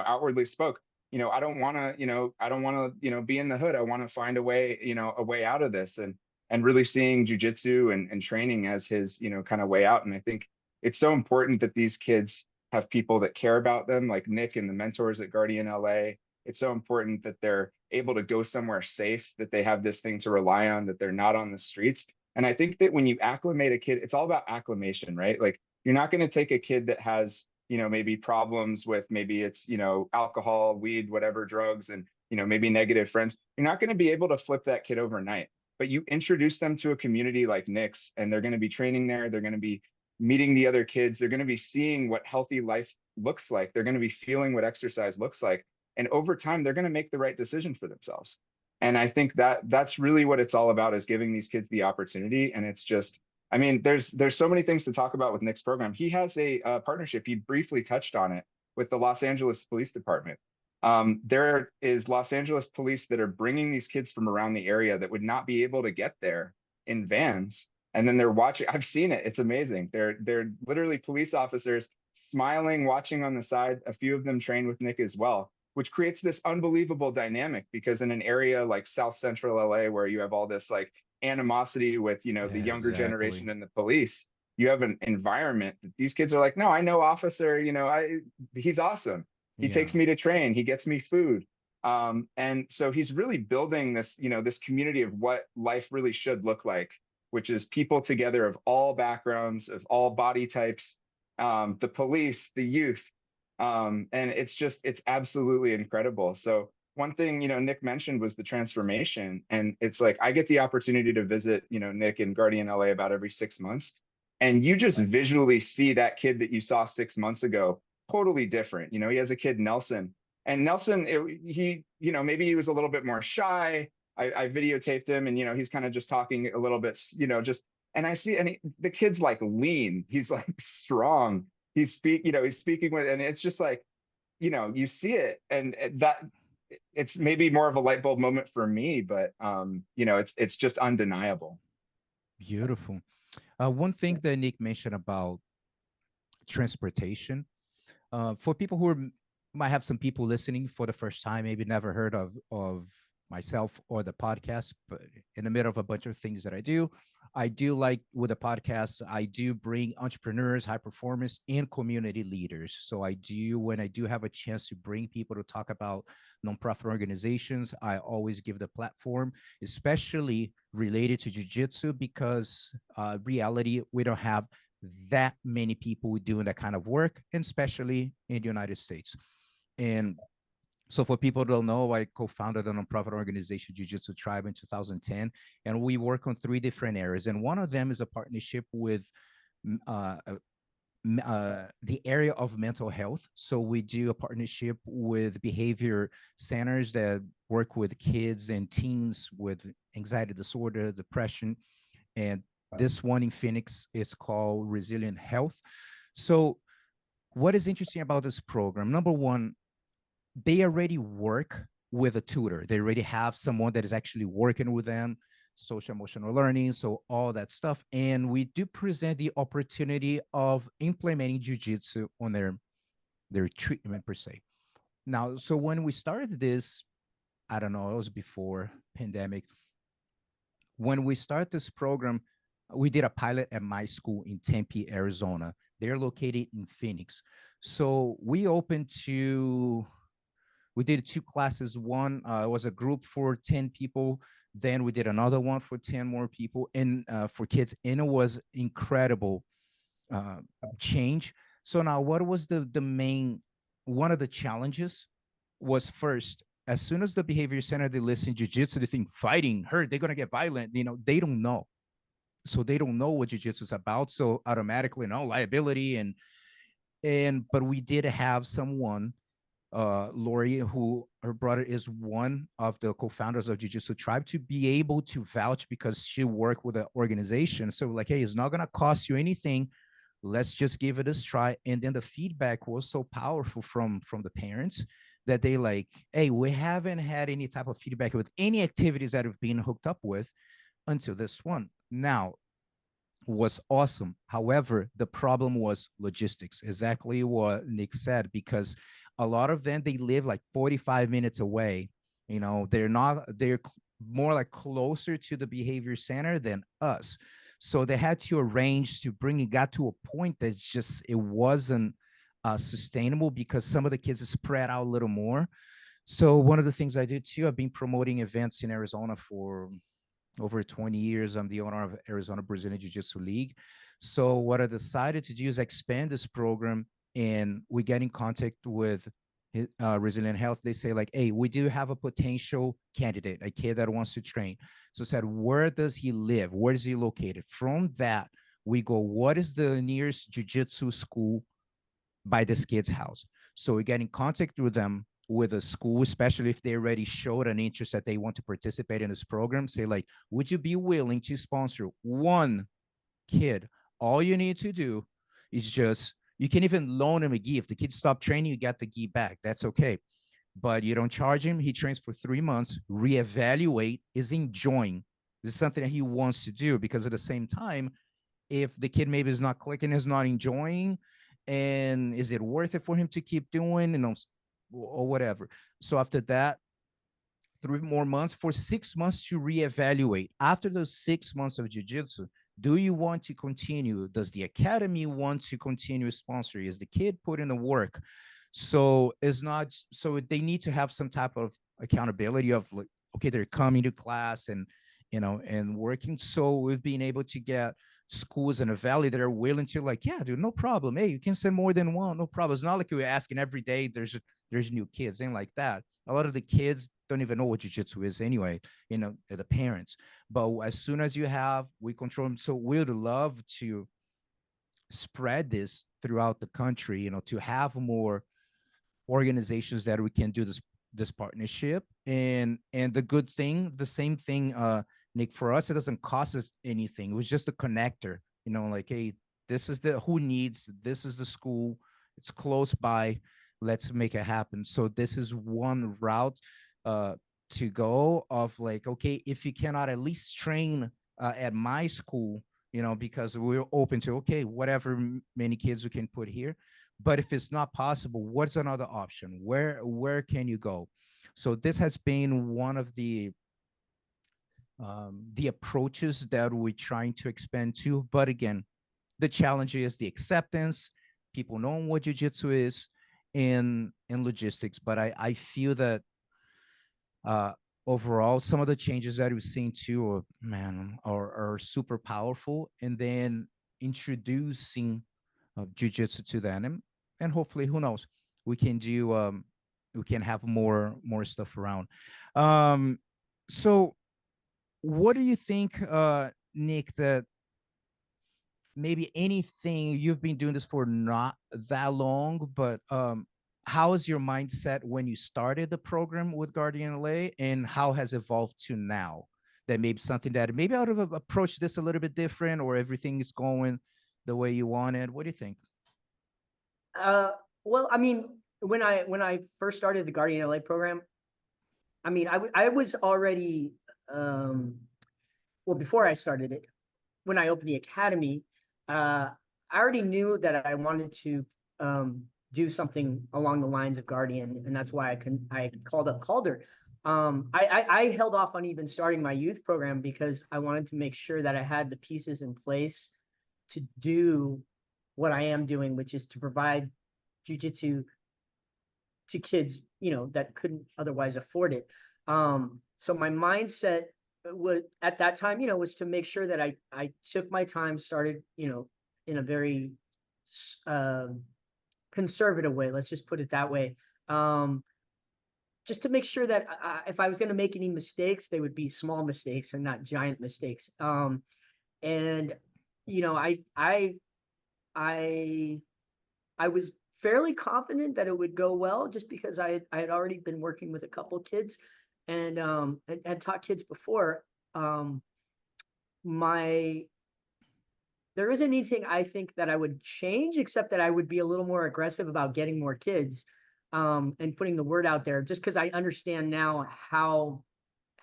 outwardly spoke, I don't want to, be in the hood. I want to find a way, a way out of this, and really seeing jujitsu and training as his, kind of way out. And I think it's so important that these kids have people that care about them, like Nick and the mentors at Guardian LA. It's so important that they're able to go somewhere safe, that they have this thing to rely on, that they're not on the streets. And I think that when you acclimate a kid, it's all about acclimation, right? Like, you're not going to take a kid that has, maybe problems with, maybe it's, alcohol, weed, whatever, drugs, and, maybe negative friends. You're not going to be able to flip that kid overnight, but you introduce them to a community like Nick's, and they're going to be training there. They're going to be meeting the other kids. They're going to be seeing what healthy life looks like. They're going to be feeling what exercise looks like. And over time, they're going to make the right decision for themselves. And I think that that's really what it's all about, is giving these kids the opportunity. And it's just, I mean, there's so many things to talk about with Nick's program. He has a partnership, he briefly touched on it, with the Los Angeles Police Department. There is Los Angeles police that are bringing these kids from around the area that would not be able to get there in vans. And then they're watching. I've seen it. It's amazing. They're literally police officers smiling, watching on the side. A few of them train with Nick as well, which creates this unbelievable dynamic, because in an area like South Central LA, where you have all this like animosity with, the younger generation and the police, you have an environment that these kids are like, no, I know officer, he's awesome. He takes me to train. He gets me food. And so he's really building this, this community of what life really should look like, which is people together of all backgrounds, of all body types, the police, the youth. And it's absolutely incredible. So one thing, Nick mentioned was the transformation. And it's like, I get the opportunity to visit, Nick in Guardian LA about every 6 months. And you just visually see that kid that you saw 6 months ago, totally different. He has a kid, Nelson. And Nelson, maybe he was a little bit more shy. I videotaped him, and, he's kind of just talking a little bit, and I see, and the kid's like lean. He's like strong. He's speaking with, and it's just like, you see it, and that it's maybe more of a light bulb moment for me, but it's just undeniable. Beautiful. One thing that Nick mentioned about transportation, for people who might have some people listening for the first time, maybe never heard of myself or the podcast, but in the middle of a bunch of things that I do like with the podcast, I do bring entrepreneurs, high performers, and community leaders. So when I do have a chance to bring people to talk about nonprofit organizations, I always give the platform, especially related to jiu-jitsu, because reality, we don't have that many people doing that kind of work, and especially in the United States. And so for people who don't know, I co-founded a nonprofit organization, Jiu-Jitsu Tribe, in 2010, and we work on 3 different areas. And one of them is a partnership with the area of mental health. So we do a partnership with behavior centers that work with kids and teens with anxiety disorder, depression. And this one in Phoenix is called Resilient Health. So what is interesting about this program? Number one, they already work with a tutor. They already have someone that is actually working with them, social emotional learning, so all that stuff. And we do present the opportunity of implementing jiu-jitsu on their treatment per se. Now, so when we started this, I don't know, it was before pandemic. When we start this program, we did a pilot at my school in Tempe, Arizona. They're located in Phoenix. So we did 2 classes. One was a group for 10 people. Then we did another one for 10 more people, and for kids. And it was incredible change. So now, what was one of the challenges was, first, as soon as the behavior center, they listen jiu-jitsu, they think fighting, hurt, they're going to get violent. They don't know. So they don't know what jiu-jitsu is about. So automatically, liability. But we did have someone, Lori, who her brother is one of the co-founders of Jiu-Jitsu Tribe, to be able to vouch, because she worked with the organization. So like, hey, it's not going to cost you anything. Let's just give it a try. And then the feedback was so powerful from the parents that they like, hey, we haven't had any type of feedback with any activities that have been hooked up with until this one. Now, was awesome. However, the problem was logistics, exactly what Nick said, because a lot of them, they live like 45 minutes away. You know, they're more like closer to the behavior center than us. So they had to arrange to bring it, got to a point that's just, it wasn't sustainable because some of the kids are spread out a little more. So one of the things I did too, I've been promoting events in Arizona for over 20 years. I'm the owner of Arizona Brazilian Jiu-Jitsu League. So what I decided to do is expand this program, and we get in contact with Resilient Health. They say like, hey, we do have a potential candidate, a kid that wants to train. So I said, where does he live? Where is he located? From that, we go, what is the nearest jiu-jitsu school by this kid's house? So we get in contact with them, with a school, especially if they already showed an interest that they want to participate in this program. Say like, would you be willing to sponsor one kid? All you need to do is just, you can even loan him a gi. If the kid stop training, you get the gi back. That's okay. But you don't charge him. He trains for 3 months, reevaluate, is enjoying. This is something that he wants to do, because at the same time, if the kid maybe is not clicking, is not enjoying, and is it worth it for him to keep doing, you know, or whatever. So after that, 3 more months, for 6 months to reevaluate. After those 6 months of jiu-jitsu, do you want to continue? Does the academy want to continue sponsoring? Is the kid putting the work? So it's not, so they need to have some type of accountability of like, okay, they're coming to class and, you know, and working. So we've been able to get schools in a valley that are willing to like, yeah, dude, no problem. Hey, you can send more than one, no problem. It's not like we're asking every day. There's new kids, ain't like that. A lot of the kids don't even know what jiu-jitsu is anyway, you know, the parents. But as soon as you have, we control them. So we'd love to spread this throughout the country, you know, to have more organizations that we can do this partnership. And the good thing, the same thing, Nick, for us, it doesn't cost us anything. It was just a connector, you know, like, hey, this is the who needs, this is the school, it's close by, let's make it happen. So this is one route to go of like, okay, if you cannot at least train at my school, you know, because we're open to, okay, whatever many kids we can put here. But if it's not possible, what's another option? Where can you go? So this has been one of the approaches that we're trying to expand to. But again, the challenge is the acceptance, people knowing what jiu-jitsu is, in logistics. But I feel that uh, overall, some of the changes that we've seen too, man, are super powerful. And then introducing jiu-jitsu to them, and hopefully, who knows, we can do we can have more stuff around. Um, so what do you think, Nick, that maybe anything, you've been doing this for not that long, but how is your mindset when you started the program with Guardian LA, and how has evolved to now? That maybe something that maybe I would have approached this a little bit different, or everything is going the way you wanted. What do you think? Uh, well, I mean, when I first started the Guardian LA program, I mean, I was already well, before I started it, when I opened the academy, uh, I already knew that I wanted to do something along the lines of Guardian, and that's why I called up Calder. I held off on even starting my youth program because I wanted to make sure that I had the pieces in place to do what I am doing, which is to provide jujitsu to kids, you know, that couldn't otherwise afford it. So my mindset was at that time, you know, was to make sure that I took my time, started, you know, in a very uh, conservative way. Let's just put it that way. Just to make sure that if I was going to make any mistakes, they would be small mistakes and not giant mistakes. And you know, I I was fairly confident that it would go well just because I had already been working with a couple of kids and had taught kids before. Um, my there isn't anything I think that I would change except that I would be a little more aggressive about getting more kids. and putting the word out there, just because I understand now how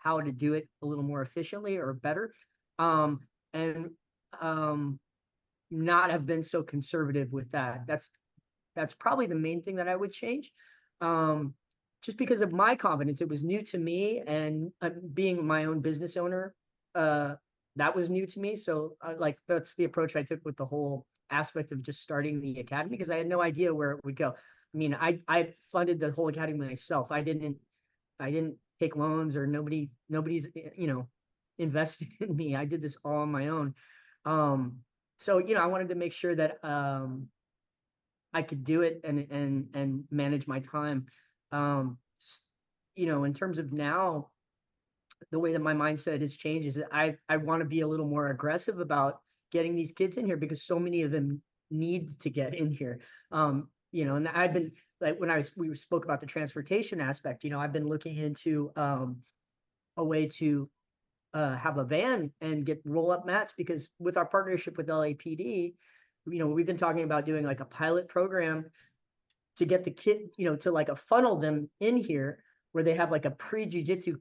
to do it a little more efficiently or better, and not have been so conservative with that. That's probably the main thing that I would change. Just because of my confidence, it was new to me, and being my own business owner, that was new to me. So like that's the approach I took with the whole aspect of just starting the academy, because I had no idea where it would go. I mean, I funded the whole academy myself. I didn't take loans, or nobody's invested in me. I did this all on my own. So I wanted to make sure that I could do it and manage my time. In terms of now, the way that my mindset has changed is that I want to be a little more aggressive about getting these kids in here, because so many of them need to get in here. And I've been, like, when we spoke about the transportation aspect, I've been looking into a way to have a van and get roll up mats, because with our partnership with LAPD, we've been talking about doing like a pilot program to get the kid, to like a funnel them in here, where they have like a pre-jiu-jitsu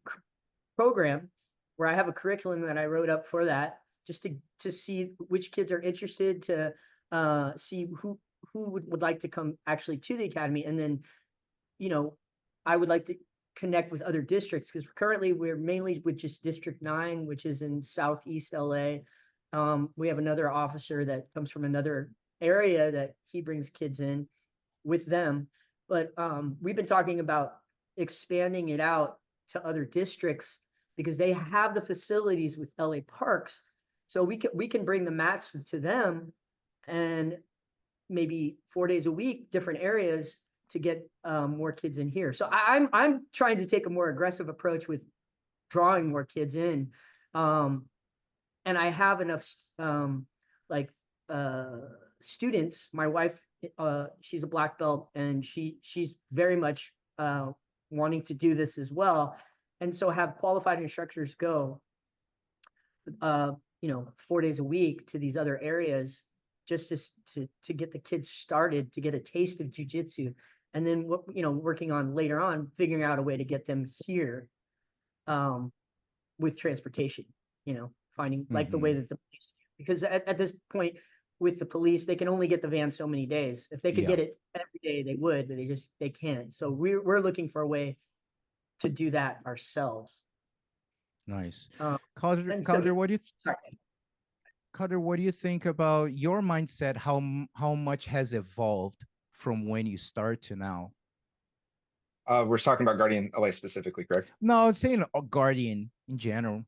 program, where I have a curriculum that I wrote up for that, just to see which kids are interested, to see who would like to come actually to the academy. And then, I would like to connect with other districts, because currently we're mainly with just District 9, which is in Southeast LA. We have another officer that comes from another area that he brings kids in with them. But we've been talking about expanding it out to other districts, because they have the facilities with LA Parks. So we can bring the mats to them, and maybe 4 days a week, different areas, to get more kids in here. So I'm trying to take a more aggressive approach with drawing more kids in. And I have enough students. My wife, she's a black belt, and she's very much wanting to do this as well. And so have qualified instructors go 4 days a week to these other areas, just to get the kids started, to get a taste of jiu-jitsu. And then working on later on, figuring out a way to get them here with transportation, finding like the way that the police do. Because at this point with the police, they can only get the van so many days. If they could get it every day, they would, but they can't. So we're looking for a way to do that ourselves. Nice. Calder, what do you think about your mindset? How much has evolved from when you start to now? We're talking about Guardian LA specifically, correct? No, I'm saying Guardian in general.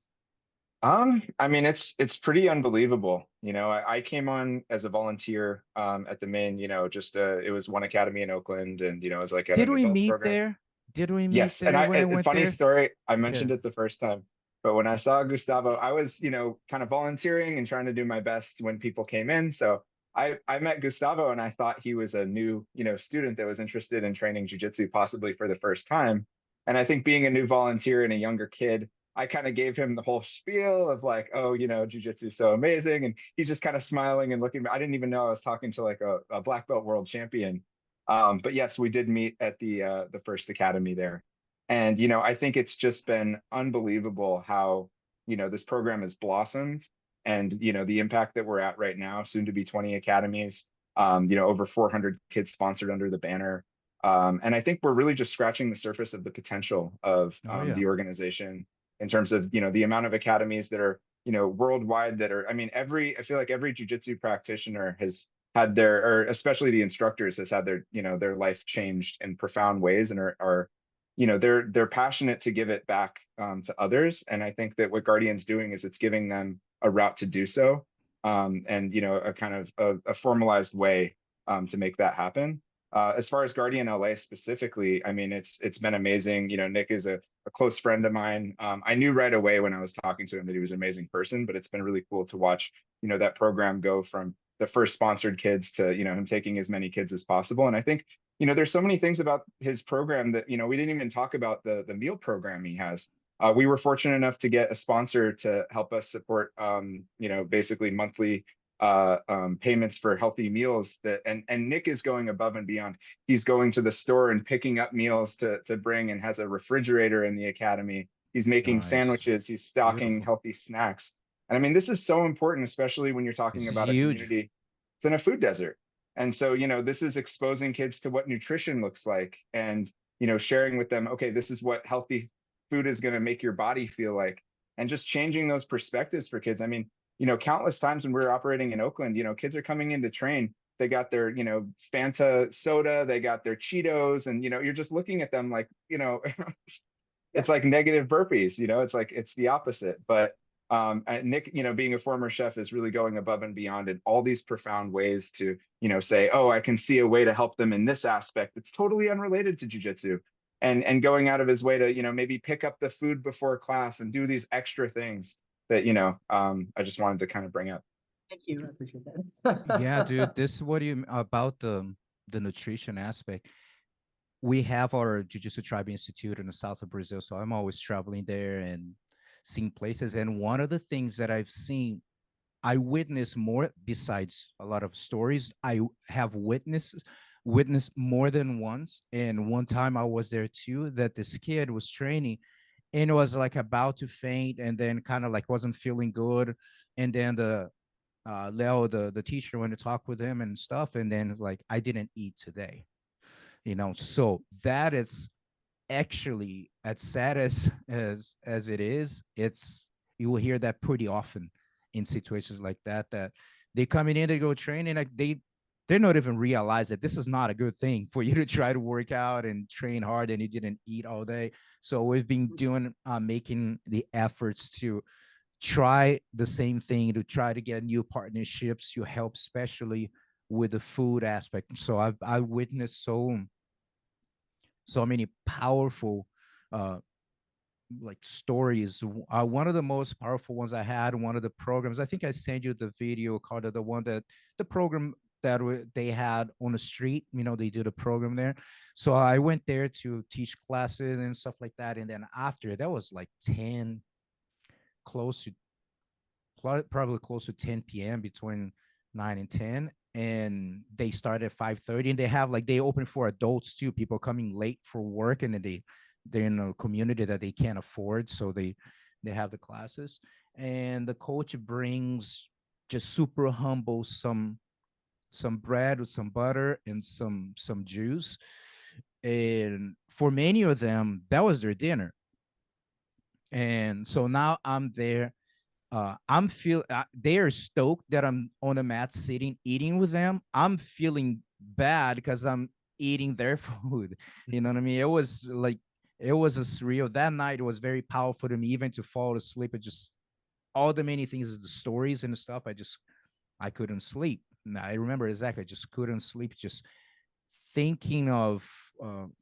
I mean, it's pretty unbelievable. I came on as a volunteer at the main, just it was one academy in Oakland, and it was like Did we meet program. there? Did we meet Yes, there and when I went funny there? story, I mentioned it the first time, but when I saw Gustavo, I was, kind of volunteering and trying to do my best when people came in. So I met Gustavo, and I thought he was a new, student that was interested in training jiu-jitsu, possibly for the first time. And I think being a new volunteer and a younger kid, I kind of gave him the whole spiel of like, oh, jiu-jitsu is so amazing. And he's just kind of smiling and looking. I didn't even know I was talking to like a black belt world champion. But yes, we did meet at the first academy there. And, I think it's just been unbelievable how, this program has blossomed, and, the impact that we're at right now, soon to be 20 academies, over 400 kids sponsored under the banner. And I think we're really just scratching the surface of the potential of the organization, in terms of, the amount of academies that are, worldwide, that are, I feel like every jiu-jitsu practitioner has had or especially the instructors, has had their life changed in profound ways, and are they're passionate to give it back to others. And I think that what Guardian's doing is it's giving them a route to do so, and a kind of a formalized way to make that happen. As far as Guardian LA specifically, it's been amazing. Nick is a close friend of mine. I knew right away when I was talking to him that he was an amazing person, but it's been really cool to watch, that program go from the first sponsored kids to, him taking as many kids as possible. And I think, there's so many things about his program that, we didn't even talk about the meal program he has. We were fortunate enough to get a sponsor to help us support, basically monthly payments for healthy meals and Nick is going above and beyond. He's going to the store and picking up meals to bring, and has a refrigerator in the academy. He's making Nice. sandwiches, he's stocking Beautiful. healthy snacks. And I mean, this is so important, especially when you're talking It's about a huge. community. It's in a food desert. And so, this is exposing kids to what nutrition looks like, and, sharing with them, okay, this is what healthy food is going to make your body feel like, and just changing those perspectives for kids. I mean, countless times when we were operating in Oakland, kids are coming in to train. They got their, Fanta soda, they got their Cheetos, and, you're just looking at them like, it's like negative burpees, it's like, it's the opposite. But Nick, being a former chef, is really going above and beyond in all these profound ways to, say, oh, I can see a way to help them in this aspect. It's totally unrelated to jujitsu. And going out of his way to, maybe pick up the food before class and do these extra things that, I just wanted to kind of bring up. Thank you. I appreciate that. Yeah, dude, this is what you about the nutrition aspect. We have our Jiu-Jitsu Tribe Institute in the south of Brazil, so I'm always traveling there and seeing places. And one of the things that I've seen, I witness more, besides a lot of stories, I have witnessed more than once. And one time I was there too, that this kid was training and was like about to faint, and then kind of like wasn't feeling good. And then the Leo, the teacher, went to talk with him and stuff. And then it's like, I didn't eat today. So that is actually, as sad as it is, you will hear that pretty often in situations like that they coming in to go train, and like they're not even realize that this is not a good thing for you to try to work out and train hard and you didn't eat all day. So we've been doing making the efforts to try the same thing, to try to get new partnerships to help, especially with the food aspect. So I witnessed so many powerful like stories. One of the most powerful ones I had, one of the programs, I think I sent you the video called the program that they had on the street. They did a program there. So I went there to teach classes and stuff like that. And then after that was like 10, probably close to 10 p.m. between 9 and 10. And they start at 5:30, and they open for adults too, people coming late for work, and then they're in a community that they can't afford, so they have the classes. And the coach brings, just super humble, some bread with some butter and some juice. And for many of them, that was their dinner. And so now I'm there. They are stoked that I'm on the mat sitting, eating with them. I'm feeling bad because I'm eating their food. You know what I mean? It was a surreal. That night, it was very powerful to me, even to fall asleep. It just, all the many things, the stories and stuff, I couldn't sleep. And I remember exactly, I just couldn't sleep, just thinking of,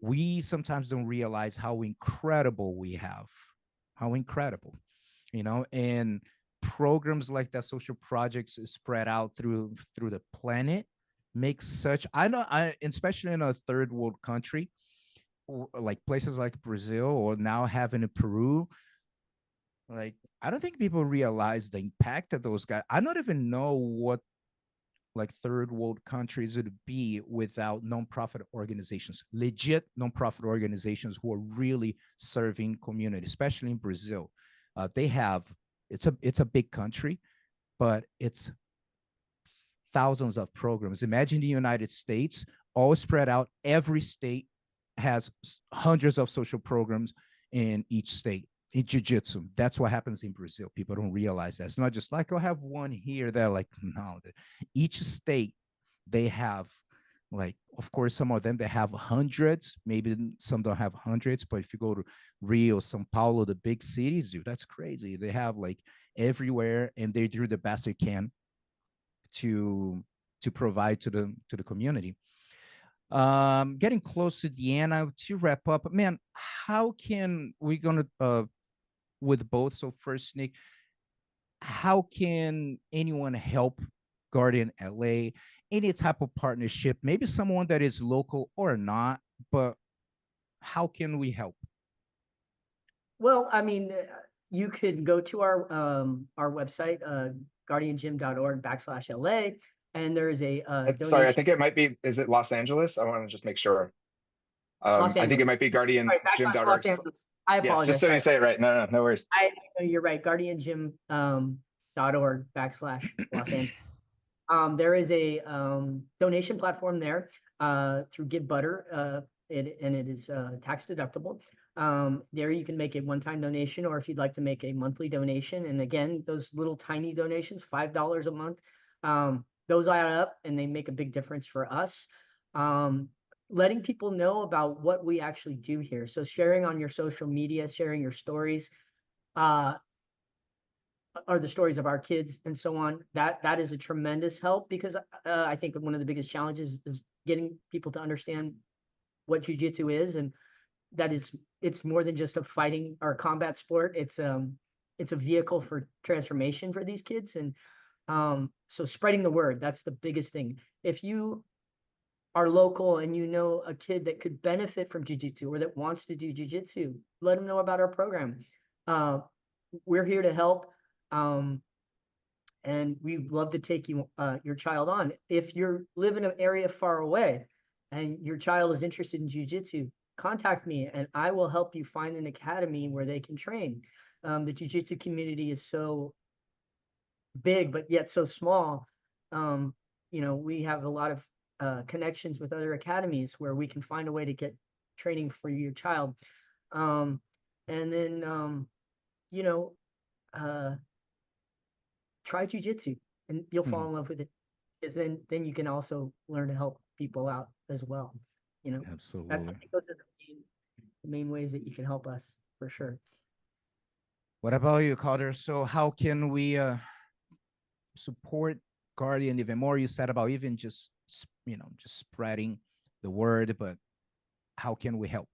we sometimes don't realize how incredible we have, how incredible, and programs like that, social projects spread out through the planet, makes such, especially in a third world country, like places like Brazil, or now having in Peru, like, I don't think people realize the impact of those guys. I don't even know what like third world countries would be without nonprofit organizations, legit nonprofit organizations who are really serving community, especially in Brazil. They have, it's a big country, but it's thousands of programs. Imagine the United States, all spread out. Every state has hundreds of social programs in each state. In jiu-jitsu, that's what happens in Brazil. People don't realize that. It's not just like, I'll have one here. They're like, no, each state, they have, like, of course, some of them, they have hundreds, maybe some don't have hundreds, but if you go to Rio, Sao Paulo, the big cities, dude, that's crazy. They have like everywhere, and they do the best they can to provide to the community. Getting close to the end, to wrap up, man, how can we gonna with both? So first, Nick, how can anyone help Guardian LA? Any type of partnership, maybe someone that is local or not, but how can we help? Well, I mean, you could go to our website, guardiangym.org/LA, and there is a Sorry, I donation. think it might be, is it Los Angeles? I want to just make sure. Los I think it Angeles. might be Sorry, /Los guardiangym.org. Angeles. I Yes, just apologize. so you Sorry. say it right. No worries. You're right. Guardiangym.org/Los Angeles. There is a donation platform there through Give Butter, and it is tax deductible. There you can make a one-time donation, or if you'd like to make a monthly donation. And again, those little tiny donations, $5 a month, those add up and they make a big difference for us. Letting people know about what we actually do here. So sharing on your social media, sharing your stories, are the stories of our kids and so on. That is a tremendous help, because I think one of the biggest challenges is getting people to understand what jiu-jitsu is, and that it's more than just a fighting or combat sport. It's a vehicle for transformation for these kids. And so spreading the word, that's the biggest thing. If you are local and you know a kid that could benefit from jiu-jitsu or that wants to do jiu-jitsu, let them know about our program. We're here to help. And we'd love to take your child on. If you live in an area far away and your child is interested in jiu-jitsu, contact me and I will help you find an academy where they can train. The jiu-jitsu community is so big, but yet so small. We have a lot of connections with other academies where we can find a way to get training for your child. And then, try jiu-jitsu and you'll fall in love with it, because then you can also learn to help people out as well. Absolutely. I think those are the main ways that you can help us, for sure. What about you, Calder? So how can we support Guardian even more? You said about even just spreading the word, but how can we help?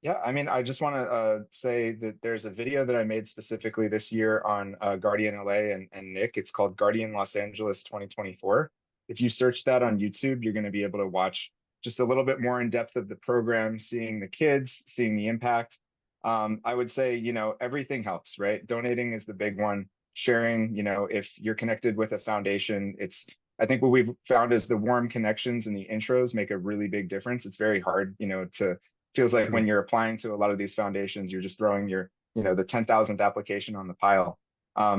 Yeah, I mean, I just want to say that there's a video that I made specifically this year on Guardian LA and Nick. It's called Guardian Los Angeles 2024. If you search that on YouTube, you're going to be able to watch just a little bit more in depth of the program, seeing the kids, seeing the impact. I would say, everything helps, right? Donating is the big one. Sharing, if you're connected with a foundation, I think what we've found is the warm connections and the intros make a really big difference. It's very hard, feels like when you're applying to a lot of these foundations, you're just throwing your, the 10,000th application on the pile.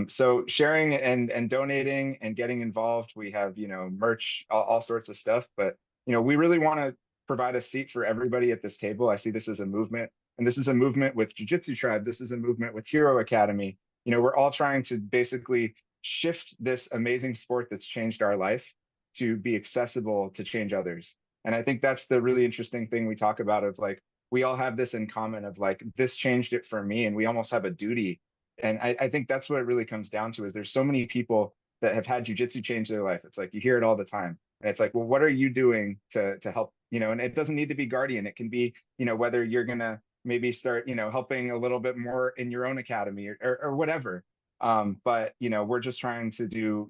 So sharing and donating and getting involved, we have, merch, all sorts of stuff, but, we really want to provide a seat for everybody at this table. I see this as a movement, and this is a movement with Jiu-Jitsu Tribe. This is a movement with Hero Academy. We're all trying to basically shift this amazing sport that's changed our life to be accessible to change others. And I think that's the really interesting thing we talk about, of like, we all have this in common of like, this changed it for me, and we almost have a duty. And I think that's what it really comes down to, is there's so many people that have had jiu-jitsu change their life. It's like, you hear it all the time. And it's like, well, what are you doing to help? And it doesn't need to be Guardian. It can be, whether you're going to maybe start, helping a little bit more in your own academy or whatever. But, we're just trying to do,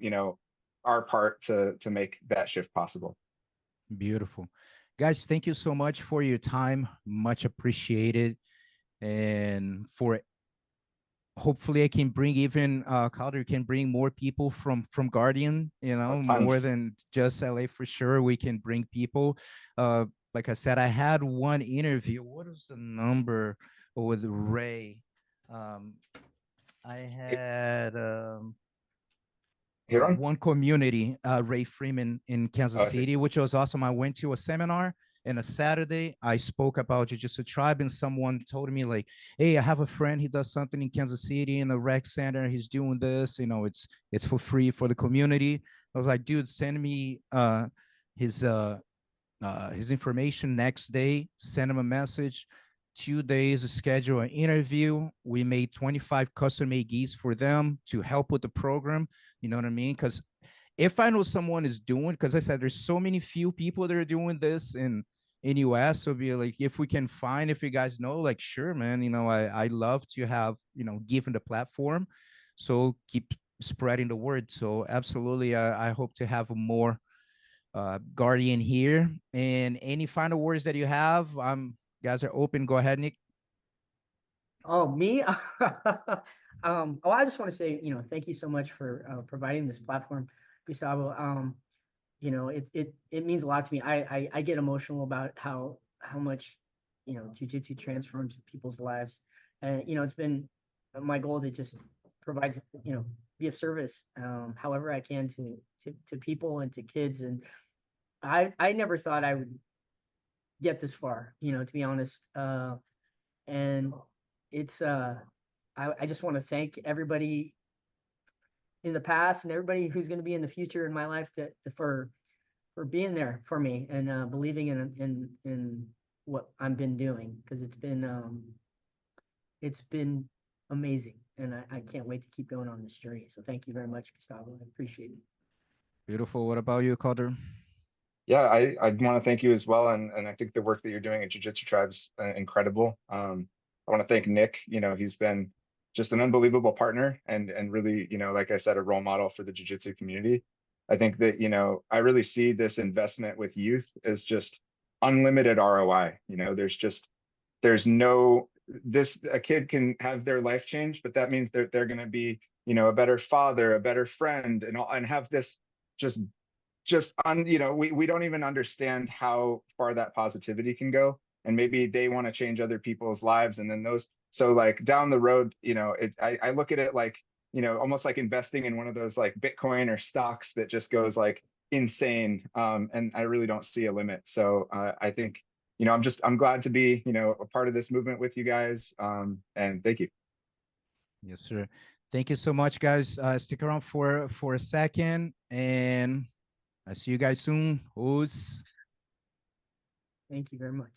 our part to make that shift possible. Beautiful. Guys, thank you so much for your time. Much appreciated. And for hopefully I can bring even Calder can bring more people from Guardian, more than just LA for sure. We can bring people. Like I said, I had one interview. What was the number with Ray? I had one community, Ray Freeman in Kansas City, which was awesome. I went to a seminar, and a Saturday I spoke about Jiu-Jitsu Tribe, and someone told me like, hey, I have a friend, he does something in Kansas City in the rec center, he's doing this, it's for free for the community. I was like, dude, send me his information. Next day, send him a message. 2 days schedule an interview. We made 25 custom-made gis for them to help with the program. You know what I mean? Because if I know someone is doing, because I said there's so many few people that are doing this in US, so be like, if we can find, if you guys know, like, sure, man, I love to have, given the platform. So keep spreading the word. So absolutely, I hope to have more Guardian here. And any final words that you have, guys are open. Go ahead, Nick. Oh, me? Oh, I just want to say, thank you so much for providing this platform, Gustavo. It means a lot to me. I get emotional about how much, jujitsu transforms people's lives. And, it's been my goal to just provide, be of service, however I can to people and to kids. And I never thought I would get this far, to be honest. And it's I just want to thank everybody in the past and everybody who's going to be in the future in my life for being there for me and believing in what I've been doing, because it's been amazing, and I can't wait to keep going on this journey. So thank you very much, Gustavo. I appreciate it. Beautiful. What about you, Calder? Yeah, I want to thank you as well, and I think the work that you're doing at Jiu-Jitsu Tribe's incredible. I want to thank Nick. He's been just an unbelievable partner and really, like I said, a role model for the Jiu-Jitsu community. I think that, I really see this investment with youth as just unlimited ROI. There's no a kid can have their life change, but that means they're going to be, a better father, a better friend, and have this just we don't even understand how far that positivity can go, and maybe they want to change other people's lives, and then so like down the road, I look at it like, almost like investing in one of those like Bitcoin or stocks that just goes like insane, and I really don't see a limit. So I think, I'm glad to be, a part of this movement with you guys, and thank you. Yes, sir. Thank you so much, guys. Stick around for a second, and I see you guys soon. Who's Thank you very much.